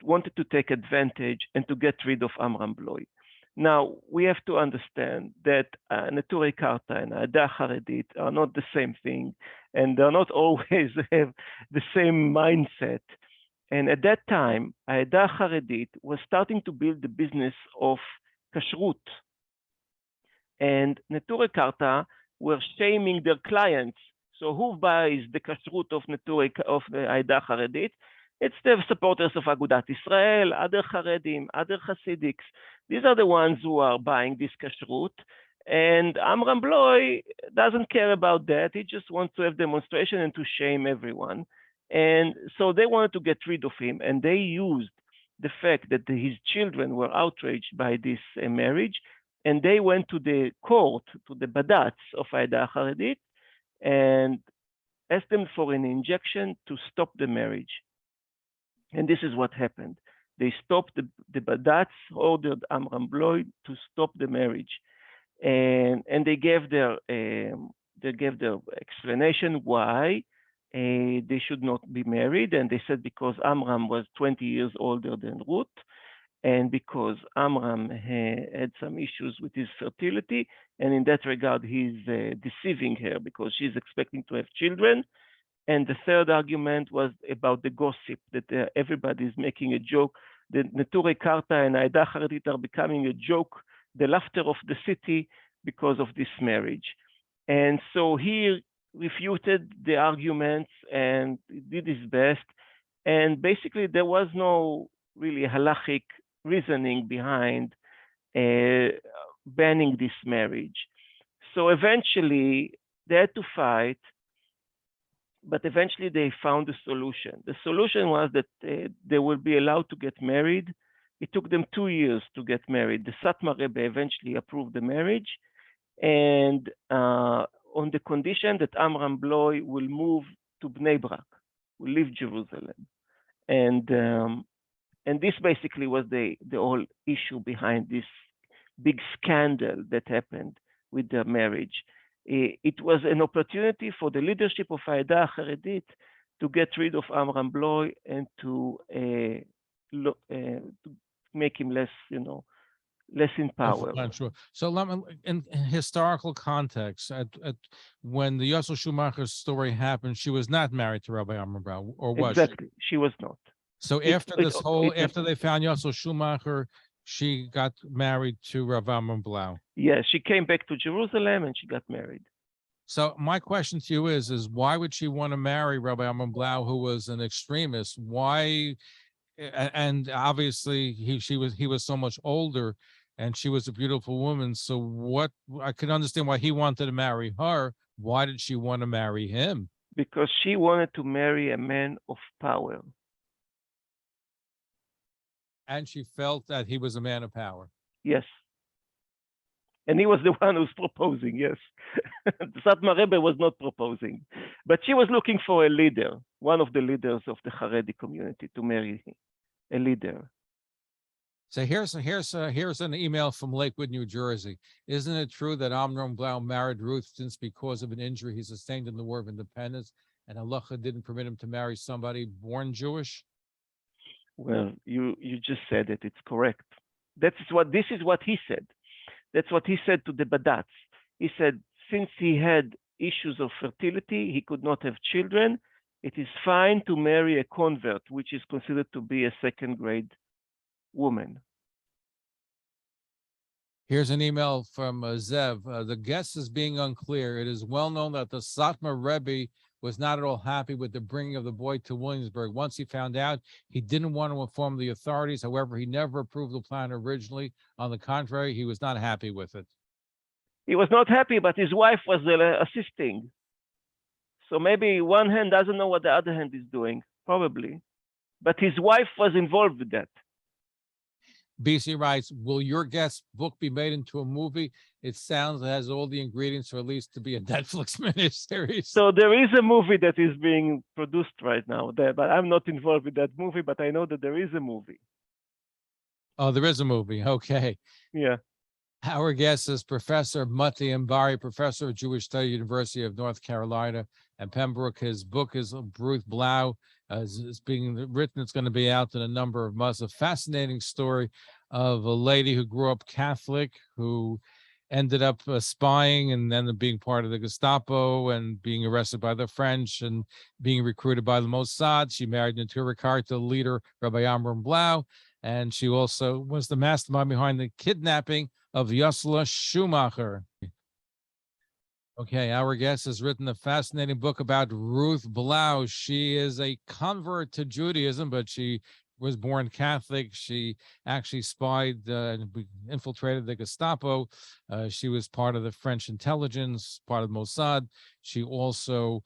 wanted to take advantage and to get rid of Amram Blau. Now, we have to understand that Neturei Karta and Aida Haredit are not the same thing, and they're not always have the same mindset. And at that time, Aida Haredit was starting to build the business of kashrut. And Neturei Karta were shaming their clients. So who buys the kashrut of the Aida Haredit? It's the supporters of Agudat Israel, other Haredim, other Hasidics. These are the ones who are buying this kashrut. And Amram Bloy doesn't care about that. He just wants to have demonstration and to shame everyone. And so they wanted to get rid of him. And they used the fact that his children were outraged by this marriage. And they went to the court, to the Badatz of Aida Haredit, and asked them for an injunction to stop the marriage. And this is what happened. They stopped the Badatz, ordered Amram Bloy to stop the marriage. And they gave their explanation why they should not be married. And they said because Amram was 20 years older than Ruth, and because Amram had some issues with his fertility, and in that regard, he's deceiving her because she's expecting to have children. And the third argument was about the gossip, that everybody is making a joke. The Neturei Karta and Aida Haredit are becoming a joke, the laughter of the city because of this marriage. And so he refuted the arguments and did his best. And basically, there was no really halachic reasoning behind banning this marriage. So eventually, they had to fight, but eventually they found a solution. The solution was that they would be allowed to get married. It took them 2 years to get married. The Satmar Rebbe eventually approved the marriage, and on the condition that Amram Bloy will move to Bnei Brak, will leave Jerusalem. And this basically was the whole issue behind this big scandal that happened with their marriage. It was an opportunity for the leadership of Aida Haredit to get rid of Amram Bloy and to make him less in power. Sure. So in historical context, when the Yosele Schumacher story happened, she was not married to Rabbi Amram Bloy, or was exactly. She was not. So after they found Yosele Schumacher, she got married to Rav Amram Blau. Yes, she came back to Jerusalem and she got married. So my question to you is why would she want to marry Rabbi Amram Blau, who was an extremist? Why? And obviously he was so much older, and she was a beautiful woman. So what? I can understand why he wanted to marry her. Why did she want to marry him? Because she wanted to marry a man of power. And she felt that he was a man of power. Yes. And he was the one who's proposing, yes. Satmar Rebbe was not proposing. But she was looking for a leader, one of the leaders of the Haredi community, to marry a leader. So here's an email from Lakewood, New Jersey. Isn't it true that Amram Blau married Ruth since because of an injury he sustained in the War of Independence, and halacha didn't permit him to marry somebody born Jewish? Well, you just said it. It's correct. This is what he said. That's what he said to the Badatz. He said, since he had issues of fertility, he could not have children. It is fine to marry a convert, which is considered to be a second-grade woman. Here's an email from Zev. The guest is being unclear. It is well known that the Satmar Rebbe was not at all happy with the bringing of the boy to Williamsburg. Once he found out, he didn't want to inform the authorities. However, he never approved the plan originally. On the contrary, he was not happy with it. He was not happy, but his wife was assisting. So maybe one hand doesn't know what the other hand is doing, probably. But his wife was involved with that. BC writes, will your guest's book be made into a movie? It sounds it has all the ingredients for at least to be a Netflix miniseries. So there is a movie that is being produced right now there, but I'm not involved with that movie, but I know that there is a movie. Oh, there is a movie. Okay. Yeah. Our guest is Professor Motti Inbari, professor of Jewish Study, University of North Carolina and Pembroke. His book is Ruth Blau. It's being written. It's going to be out in a number of months. A fascinating story of a lady who grew up Catholic, who ended up spying and then being part of the Gestapo and being arrested by the French and being recruited by the Mossad. She married Neturei Karta leader Rabbi Amram Blau, and she also was the mastermind behind the kidnapping of Yosele Schumacher. Okay, our guest has written a fascinating book about Ruth Blau. She is a convert to Judaism, but she was born Catholic. She actually spied and infiltrated the Gestapo. She was part of the French intelligence, part of Mossad. She also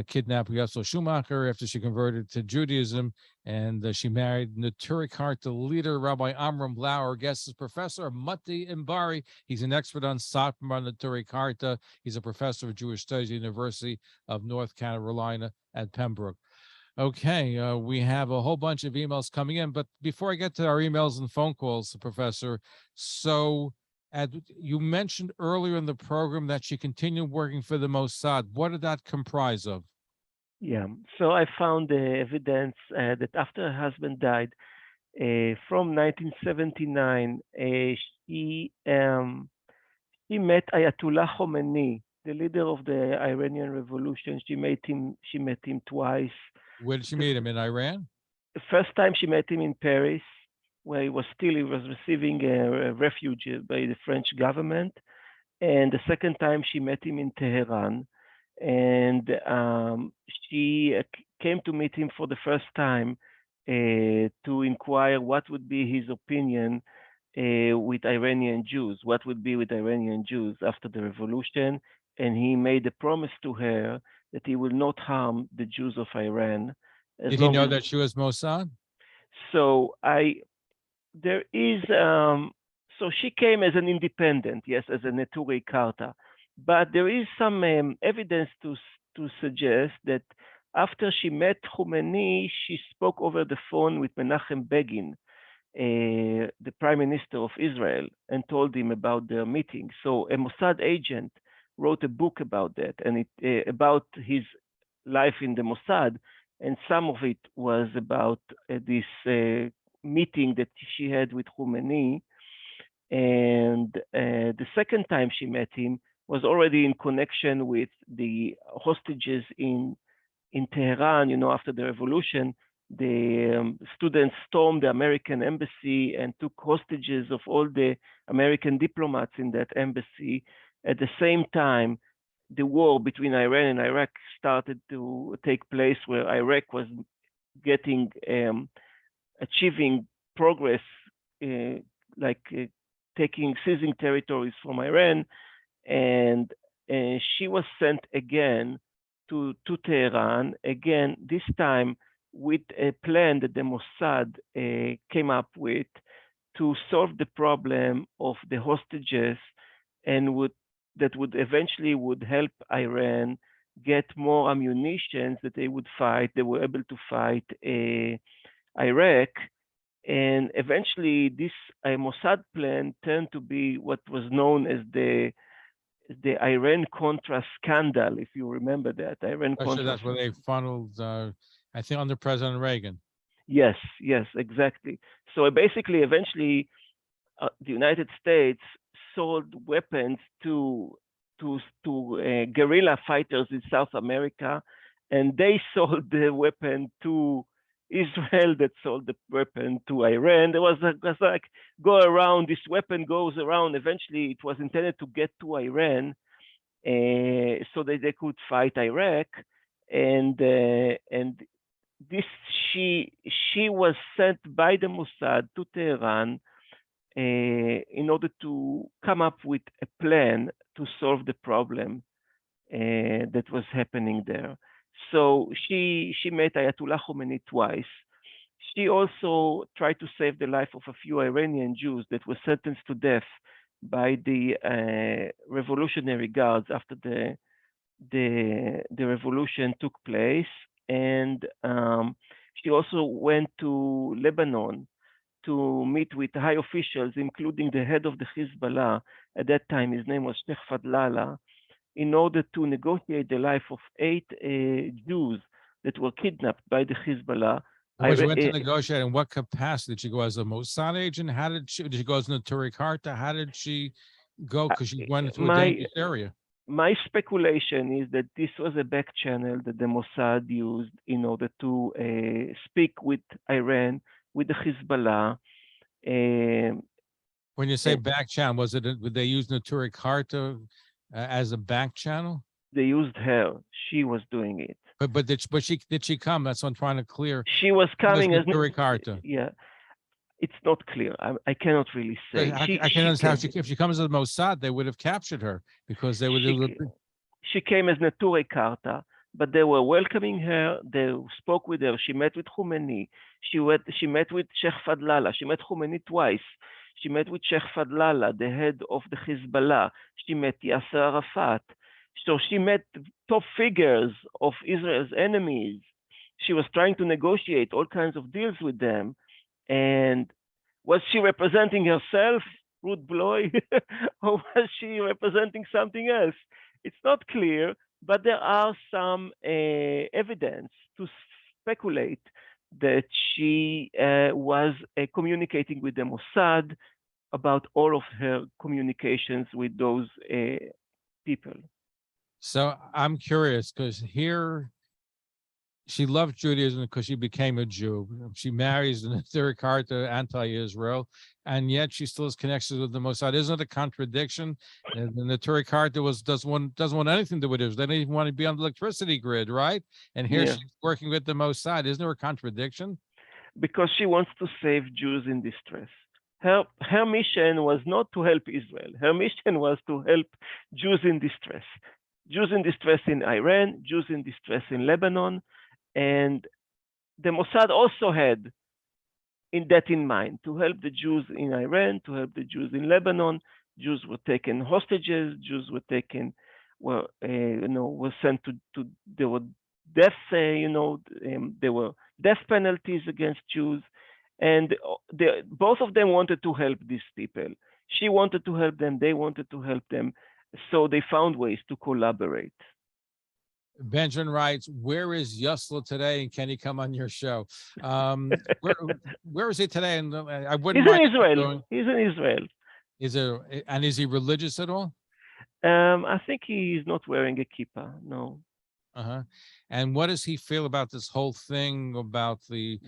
kidnapped Yosele Schumacher after she converted to Judaism, and she married Neturei Karta leader Rabbi Amram Blau. Our guest is Professor Motti Inbari. He's an expert on Satmar Neturei Karta. He's a professor of Jewish Studies at the University of North Carolina at Pembroke. Okay, we have a whole bunch of emails coming in, but before I get to our emails and phone calls, Professor, so you mentioned earlier in the program that she continued working for the Mossad. What did that comprise of? Yeah, so I found the evidence that after her husband died, from 1979, she met Ayatollah Khomeni, the leader of the Iranian Revolution. She met him twice. Where did she meet him? In Iran? The first time she met him in Paris, where he was receiving a refuge by the French government. And the second time she met him in Tehran. And she came to meet him for the first time to inquire what would be his opinion with Iranian Jews, what would be with Iranian Jews after the revolution. And he made a promise to her that he will not harm the Jews of Iran. Did he know that she was Mossad? So so she came as an independent, yes, as a Neturei Karta. But there is some evidence to suggest that after she met Khomeni, she spoke over the phone with Menachem Begin, the Prime Minister of Israel, and told him about their meeting. So a Mossad agent wrote a book about that, and about his life in the Mossad, and some of it was about this meeting that she had with Khomeni. And the second time she met him was already in connection with the hostages in Tehran. After the revolution, the students stormed the American embassy and took hostages of all the American diplomats in that embassy. At the same time, the war between Iran and Iraq started to take place, where Iraq was achieving progress, seizing territories from Iran, and she was sent again to Tehran, again, this time with a plan that the Mossad came up with to solve the problem of the hostages, and that would eventually help Iran get more ammunition that they would fight. They were able to fight Iraq. And eventually, this Mossad plan turned to be what was known as the Iran-Contra scandal, if you remember that. Actually, that's where they funneled, I think, under President Reagan. Yes, exactly. So basically, eventually, the United States sold weapons to guerrilla fighters in South America, and they sold the weapon to Israel, that sold the weapon to Iran. There was like go around, this weapon goes around. Eventually, it was intended to get to Iran so that they could fight Iraq. And this she was sent by the Mossad to Tehran in order to come up with a plan to solve the problem that was happening there. So she met Ayatollah Khomeni twice. She also tried to save the life of a few Iranian Jews that were sentenced to death by the Revolutionary Guards after the revolution took place. And she also went to Lebanon to meet with high officials, including the head of the Hezbollah. At that time, his name was Sheikh Fadlallah, in order to negotiate the life of 8 Jews that were kidnapped by the Hezbollah When she went to negotiate, in what capacity did she go? As a Mossad agent? How did she go as Neturei Karta? How did she go? Because she went into a dangerous area. My speculation is that this was a back channel that the Mossad used in order to speak with Iran, with the Hezbollah. When you say back channel, would they use Neturei Karta as a back channel? They used her. She was doing it. But did she come? That's what I'm trying to clear. She was coming as Neturei Karta. Yeah, it's not clear. I cannot really say. I can understand if she comes as Mossad, they would have captured her because they would. She came as Neturei Karta, but they were welcoming her. They spoke with her. She met with Khomeni. She met with Sheikh Fadlallah. She met Khomeni twice. She met with Sheikh Fadlallah, the head of the Hezbollah. She met Yasar Arafat. So she met top figures of Israel's enemies. She was trying to negotiate all kinds of deals with them. And was she representing herself, Ruth Blau, or was she representing something else? It's not clear, but there are some evidence to speculate that she was communicating with the Mossad about all of her communications with those people. So I'm curious because here she loved Judaism because she became a Jew. She marries the Neturei Karta, anti-Israel, and yet she still has connections with the Mossad. Isn't it a contradiction? And the Neturei Karta doesn't want anything to do with Israel. They don't even want to be on the electricity grid, right? And here she's working with the Mossad. Isn't there a contradiction? Because she wants to save Jews in distress. Her mission was not to help Israel. Her mission was to help Jews in distress. Jews in distress in Iran, Jews in distress in Lebanon, and the Mossad also had that in mind, to help the Jews in Iran, to help the Jews in Lebanon. Jews were taken hostages. Jews were taken, were sent to there were death, there were death penalties against Jews, and both of them wanted to help these people. She wanted to help them. They wanted to help them. So they found ways to collaborate. Benjamin writes, where is Yosele today, and can he come on your show? Where is he today? And I wouldn't. He's in Israel. He's in Israel. Is he religious at all? I think he's not wearing a kippah. No. And what does he feel about this whole thing about the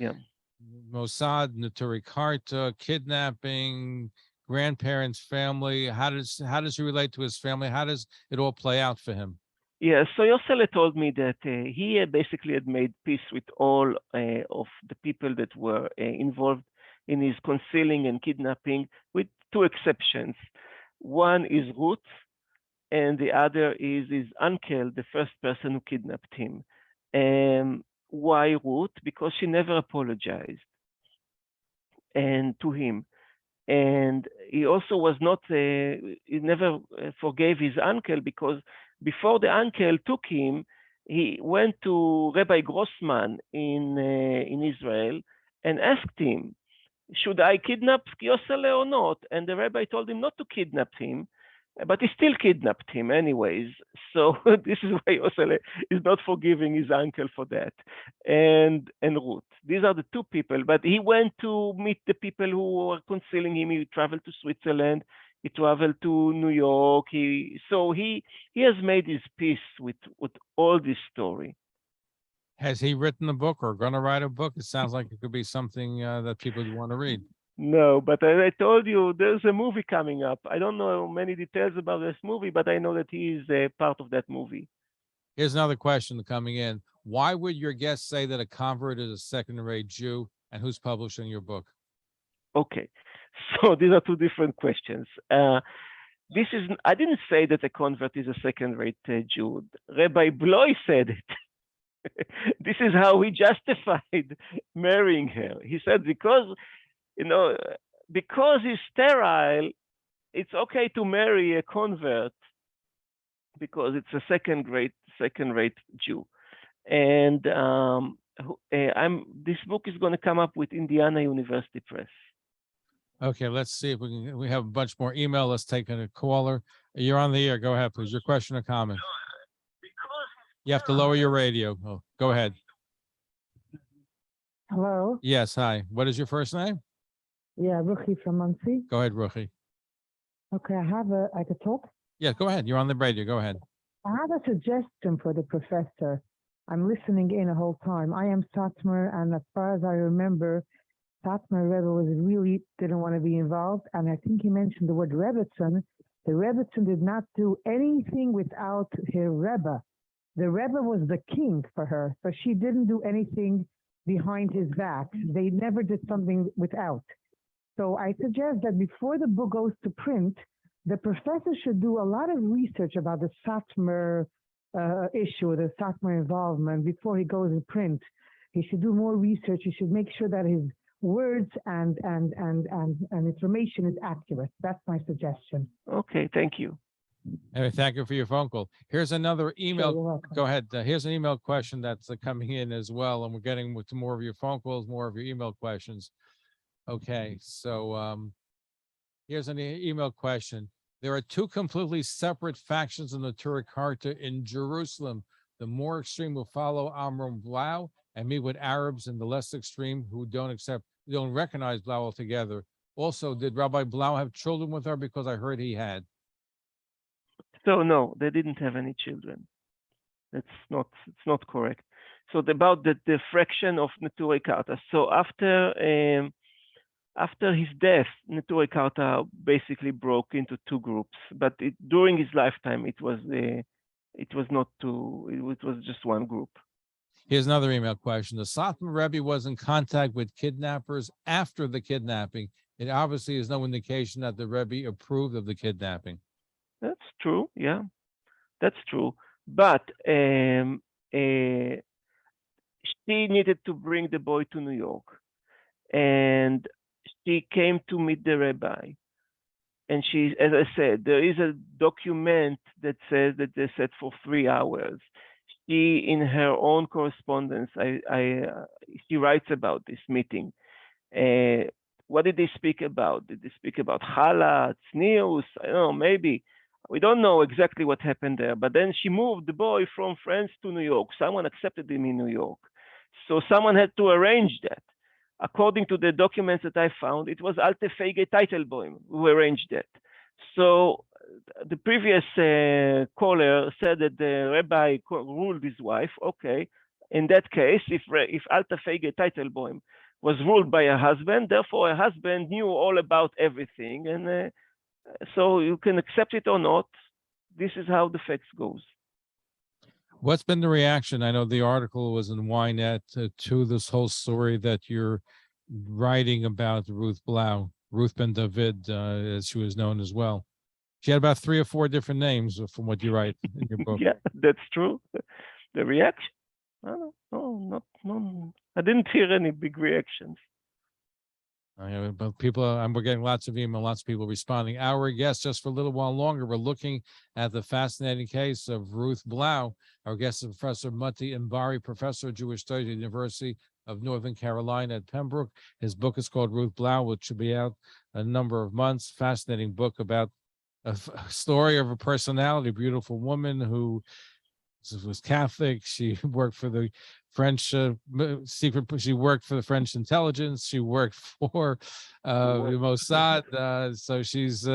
Mossad, Neturei Karta, kidnapping, grandparents, family? How does he relate to his family? How does it all play out for him? Yeah, so Yosele told me that he basically had made peace with all of the people that were involved in his concealing and kidnapping, with two exceptions. One is Ruth, and the other is his uncle, the first person who kidnapped him. Why Ruth? Because she never apologized to him. And he also was not, he never forgave his uncle, because before the uncle took him, he went to Rabbi Grossman in Israel and asked him, should I kidnap Yosele or not? And the rabbi told him not to kidnap him, but he still kidnapped him anyways. So this is why Yosele is not forgiving his uncle for that. And Ruth. These are the two people, but he went to meet the people who were concealing him. He traveled to Switzerland. He traveled to New York. He has made his peace with all this story. Has he written a book or going to write a book? It sounds like it could be something that people would want to read. No, but as I told you, there's a movie coming up. I don't know many details about this movie, but I know that he is a part of that movie. Here's another question coming in. Why would your guest say that a convert is a second-rate Jew, and who's publishing your book? Okay, so these are two different questions. I didn't say that a convert is a second-rate Jew. Rabbi Blau said it. This is how he justified marrying her. He said, because he's sterile, it's okay to marry a convert because it's a second-rate Jew. And this book is going to come up with Indiana University Press. Okay, let's see if we have a bunch more email. Let's take a caller. You're on the air. Go ahead, please. Your question or comment. You have to lower your radio. Oh, go ahead. Hello. Yes, hi. What is your first name? Yeah, Ruchi from Muncie. Go ahead, Ruchi. Okay, I could talk. Yeah, go ahead. You're on the radio. Go ahead. I have a suggestion for the professor. I'm listening in the whole time. I am Satmar, and as far as I remember, Satmar Rebbes really didn't want to be involved. And I think he mentioned the word Rebbetzin. The Rebbetzin did not do anything without her Rebbe. The Rebbe was the king for her, so she didn't do anything behind his back. They never did something without. So I suggest that before the book goes to print, the professor should do a lot of research about the Satmar issue, the Satmar involvement before he goes to print. He should do more research. He should make sure that his words and information is accurate. That's my suggestion. Okay, thank you. Anyway, thank you for your phone call. Here's another email. Sure, you're welcome. Go ahead. Here's an email question that's coming in as well, and we're getting to more of your phone calls, more of your email questions. Okay, so here's an email question. There are two completely separate factions in the Neturei Karta in Jerusalem. The more extreme will follow Amram Blau and meet with Arabs, and the less extreme who don't recognize Blau altogether. Also, did Rabbi Blau have children with her? Because I heard he had. So no, they didn't have any children. It's not correct. So about the fraction of Neturei Karta. So after his death, Neturei Karta basically broke into two groups. But during his lifetime, it was not two. It was just one group. Here's another email question. The Satmar Rebbe was in contact with kidnappers after the kidnapping. It obviously is no indication that the Rebbe approved of the kidnapping. That's true. Yeah, that's true. But she needed to bring the boy to New York, and she came to meet the rabbi. And she, as I said, there is a document that says that they sat for 3 hours. She, in her own correspondence, she writes about this meeting. What did they speak about? Did they speak about challah, tznius? I don't know, maybe. We don't know exactly what happened there. But then she moved the boy from France to New York. Someone accepted him in New York. So someone had to arrange that. According to the documents that I found, it was Alte Feige Teitelbaum who arranged that. So the previous caller said that the rabbi ruled his wife. Okay, in that case, if Alte Feige Teitelbaum was ruled by a husband, therefore a husband knew all about everything, and so you can accept it or not. This is how the facts goes. What's been the reaction? I know the article was in Ynet to this whole story that you're writing about Ruth Blau, Ruth Ben David, as she was known as well. She had about 3 or 4 different names from what you write in your book. Yeah, that's true. The reaction? No, I didn't hear any big reactions. But people, we're getting lots of email, lots of people responding. Our guest, just for a little while longer, we're looking at the fascinating case of Ruth Blau. Our guest is Professor Motti Inbari, professor of Jewish Studies at the University of Northern Carolina at Pembroke. His book is called Ruth Blau, which should be out a number of months. Fascinating book about a story of a personality, a beautiful woman who was Catholic. She worked for the French secret. She worked for the French intelligence. She worked for the Mossad. So she's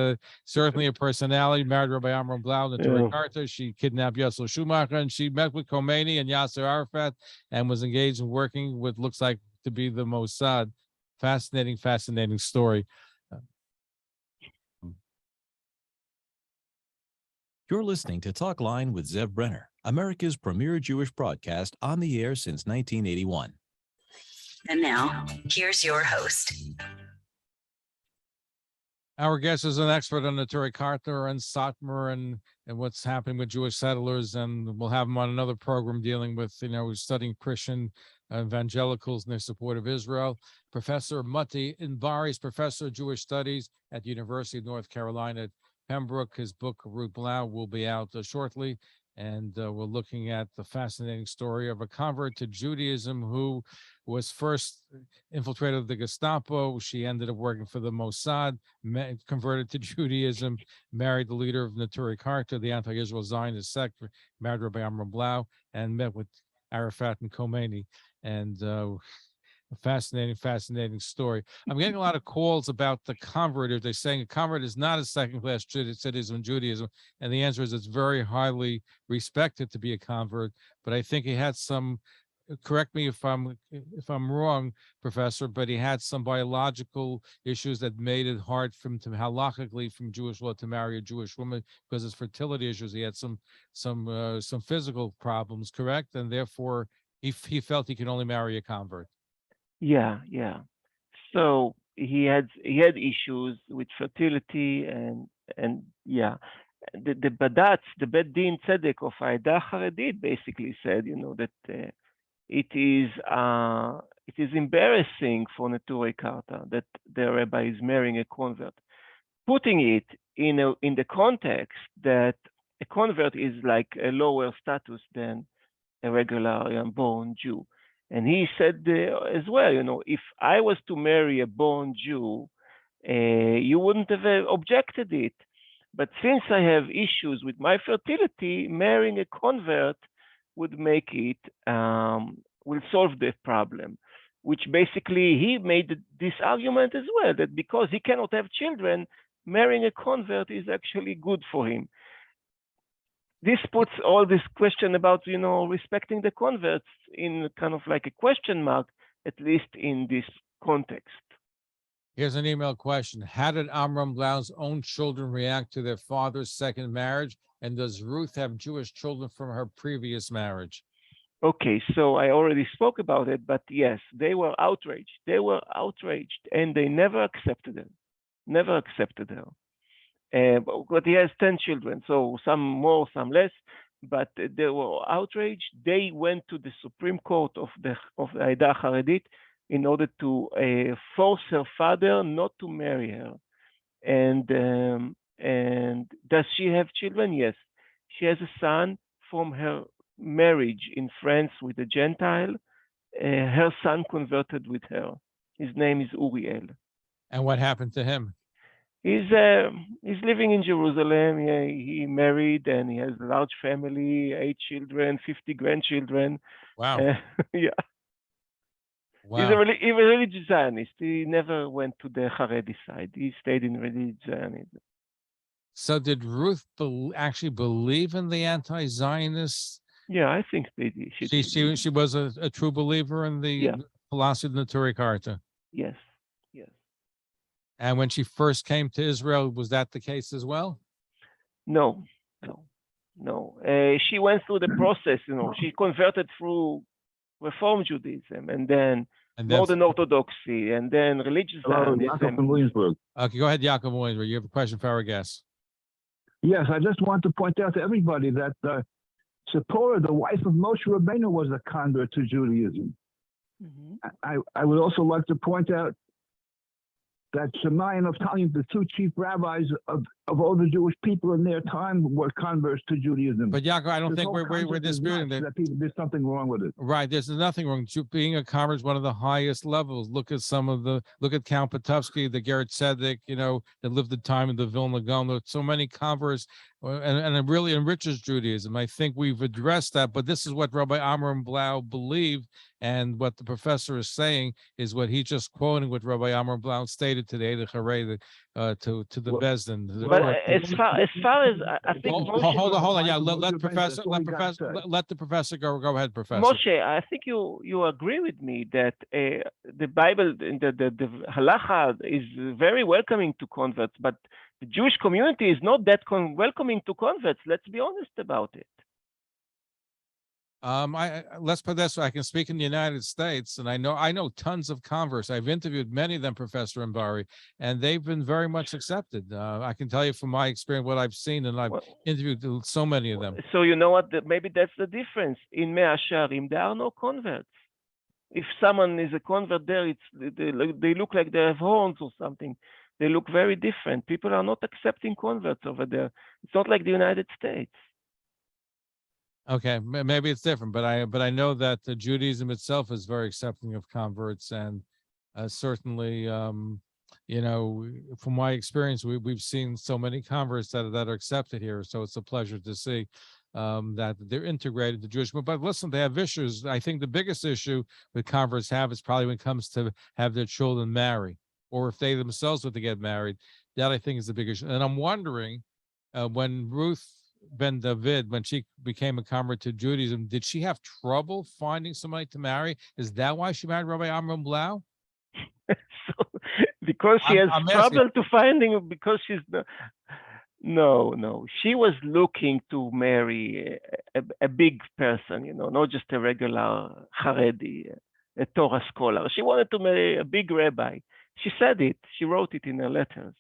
certainly a personality. Married Rabbi Amram Blau, Neturei Karta. She kidnapped Yosele Schumacher, and she met with Khomeni and Yasar Arafat, and was engaged in working with looks like to be the Mossad. Fascinating story. You're listening to Talkline with Zev Brenner, America's premier Jewish broadcast on the air since 1981. And now, here's your host. Our guest is an expert on Neturei Karta and Satmar and what's happening with Jewish settlers, and we'll have him on another program dealing with, studying Christian evangelicals and their support of Israel. Professor Motti Inbari is professor of Jewish Studies at the University of North Carolina at Pembroke. His book, Ruth Blau, will be out shortly, and we're looking at the fascinating story of a convert to Judaism who was first infiltrated the Gestapo. She ended up working for the Mossad, converted to Judaism, married the leader of Neturei Karta, the anti-Israel Zionist sect, married Rabbi Amram Blau, and met with Arafat and Khomeni. And A fascinating story. I'm getting a lot of calls about the convert. They're saying a convert is not a second-class citizen in Judaism, and the answer is it's very highly respected to be a convert. But I think he had some. Correct me if I'm wrong, Professor, but he had some biological issues that made it hard for him to halakhically from Jewish law to marry a Jewish woman because of his fertility issues. He had some physical problems, correct, and therefore he felt he could only marry a convert. Yeah, yeah. So he had issues with fertility and yeah. The Badatz, the Bet Din Tzedek of Aida Haredit basically said, that it is embarrassing for Neturei Karta that the rabbi is marrying a convert, putting it in the context that a convert is like a lower status than a regular born Jew. And he said as well, if I was to marry a born Jew, you wouldn't have objected it. But since I have issues with my fertility, marrying a convert would make it, will solve the problem, which basically he made this argument as well, that because he cannot have children, marrying a convert is actually good for him. This puts all this question about, respecting the converts in kind of like a question mark, at least in this context. Here's an email question. How did Amram Blau's own children react to their father's second marriage? And does Ruth have Jewish children from her previous marriage? Okay, so I already spoke about it, but yes, they were outraged. They were outraged, and they never accepted her. Never accepted her. But he has 10 children, so some more, some less, but they were outraged. They went to the Supreme Court of the Aida Haredit in order to force her father not to marry her. And does she have children? Yes. She has a son from her marriage in France with a Gentile. Her son converted with her. His name is Uriel. And what happened to him? He's living in Jerusalem. He married and he has a large family, 8 children, 50 grandchildren. Wow. Yeah. Wow. He's a religious Zionist. He never went to the Haredi side. He stayed in religious Zionism. So did Ruth actually believe in the anti-Zionists? Yeah, I think they did. She was a true believer in the philosophy of the Neturei Karta. Yes, yes. And when she first came to Israel, was that the case as well? No. She went through the process. She converted through Reform Judaism, and then modern Orthodoxy, and then religious Zionism. Yaakov from Williamsburg. Okay, go ahead, Yaakov from Williamsburg. You have a question for our guest. Yes, I just want to point out to everybody that Zipporah, the wife of Moshe Rabbeinu, was a convert to Judaism. Mm-hmm. I would also like to point out that Shammai and Naftali, the 2 chief rabbis of all the Jewish people in their time, were converts to Judaism. But Yaakov, I don't think we're disputing that. There's something wrong with it. Right, there's nothing wrong. Being a convert is one of the highest levels. Look at Count Potofsky, the Ger Tzedek, that lived the time in the Vilna Gaon. So many converts, and it really enriches Judaism. I think we've addressed that, but this is what Rabbi Amram Blau believed, and what the professor is saying is what he just quoting what Rabbi Amram Blau stated today, the Charei, to the Bezdin. But as far as I think, hold on, yeah, let the professor go ahead, Professor. Moshe, I think you agree with me that the Bible, the halacha is very welcoming to converts, but the Jewish community is not that welcoming to converts. Let's be honest about it. Let's put this. I can speak in the United States, and I know tons of converts. I've interviewed many of them, Professor Inbari, and they've been very much accepted. I can tell you from my experience what I've seen, and I've interviewed so many of them. So you know what? Maybe that's the difference. In Mea Shearim, there are no converts. If someone is a convert there, they look like they have horns or something. They look very different. People are not accepting converts over there. It's not like the United States. Okay, maybe it's different, but I know that Judaism itself is very accepting of converts, and certainly, from my experience, we've seen so many converts that are accepted here. So it's a pleasure to see. that they're integrated to Jewish. But listen, they have issues. I think the biggest issue with converts have is probably when it comes to have their children marry, or if they themselves were to get married. That I think is the big issue. And I'm wondering, when Ruth Ben David, when she became a convert to Judaism, did she have trouble finding somebody to marry? Is that why she married Rabbi Amram Blau? So, because she has I'm trouble to finding, because she's no. She was looking to marry a big person, not just a regular Haredi, a Torah scholar. She wanted to marry a big rabbi. She said it. She wrote it in her letters.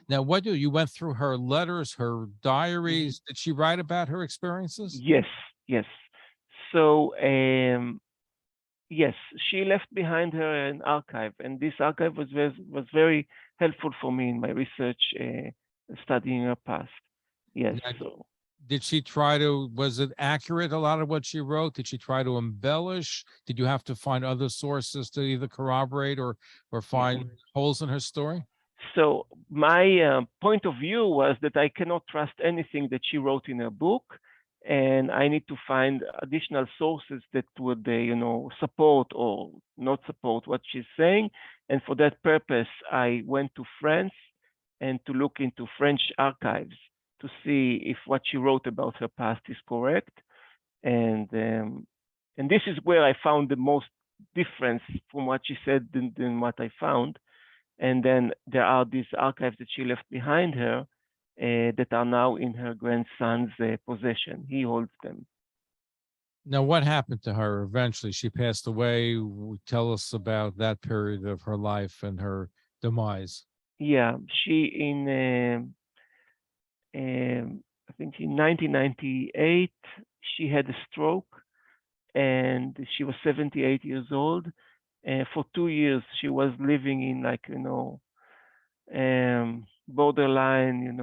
Now, what you went through her letters, her diaries? Did she write about her experiences? Yes. So, yes, she left behind her an archive, and this archive was very helpful for me in my research, studying her past. Yes. So, did she try to? Was it accurate? A lot of what she wrote. Did she try to embellish? Did you have to find other sources to either corroborate or find holes in her story? So my point of view was that I cannot trust anything that she wrote in her book, and I need to find additional sources that would, support or not support what she's saying. And for that purpose, I went to France and to look into French archives to see if what she wrote about her past is correct. And this is where I found the most difference from what she said than what I found. And then there are these archives that she left behind her that are now in her grandson's possession. He holds them. Now, what happened to her eventually? She passed away. Tell us about that period of her life and her demise. Yeah, I think in 1998, she had a stroke, and she was 78 years old. For 2 years, she was living in borderline,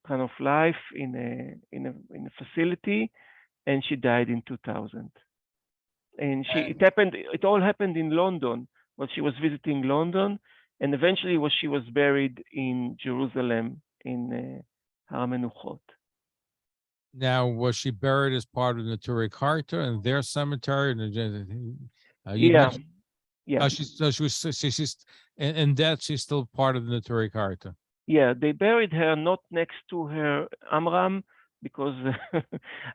kind of life in a facility, and she died in 2000. And it all happened in London. Well, she was visiting London, and eventually she was buried in Jerusalem in Har Menuchot. Now, was she buried as part of the Neturei Karta and their cemetery? Yeah. She's in death. She's still part of the Neturei Karta. Yeah, they buried her not next to her Amram, because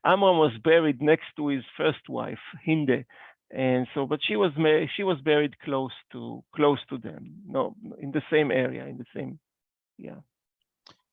Amram was buried next to his first wife, Hinde, and so, but she was buried close to them, no, in the same area, yeah.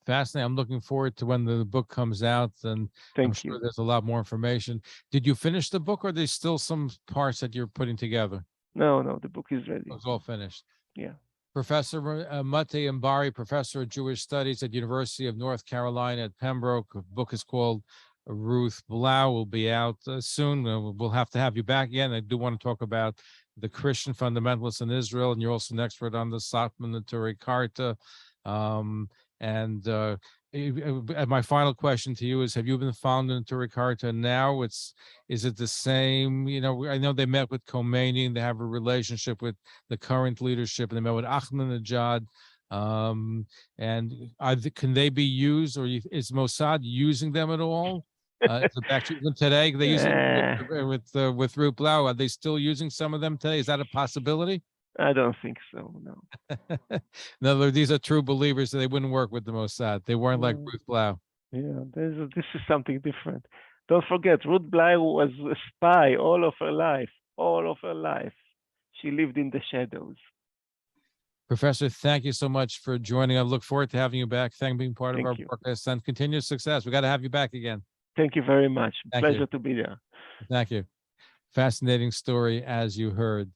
Fascinating. I'm looking forward to when the book comes out, and I'm sure there's a lot more information. Did you finish the book, or are there still some parts that you're putting together? No, the book is ready. It's all finished. Yeah. Professor Motti Inbari, Professor of Jewish Studies at University of North Carolina at Pembroke. The book is called Ruth Blau. Will be out soon. We'll have to have you back again. I do want to talk about the Christian fundamentalists in Israel, and you're also an expert on the Satmar Neturei Karta. And my final question to you is: have you been found in Neturei Karta now? Is it the same? I know they met with Khomeni and they have a relationship with the current leadership, and they met with Ahmadinejad. And can they be used, or is Mossad using them at all? Today they use it with Ruth Blau. Are they still using some of them today? Is that a possibility? I don't think so, no. In other words, these are true believers, so they wouldn't work with the Mossad. They weren't like Ruth Blau. Yeah, this is something different. Don't forget, Ruth Blau was a spy all of her life. She lived in the shadows. Professor, thank you so much for joining. I look forward to having you back. Thank you for being part of our broadcast, and continued success. We got to have you back again. Thank you very much. Thank Pleasure you. to be there. Thank you. Fascinating story, as you heard.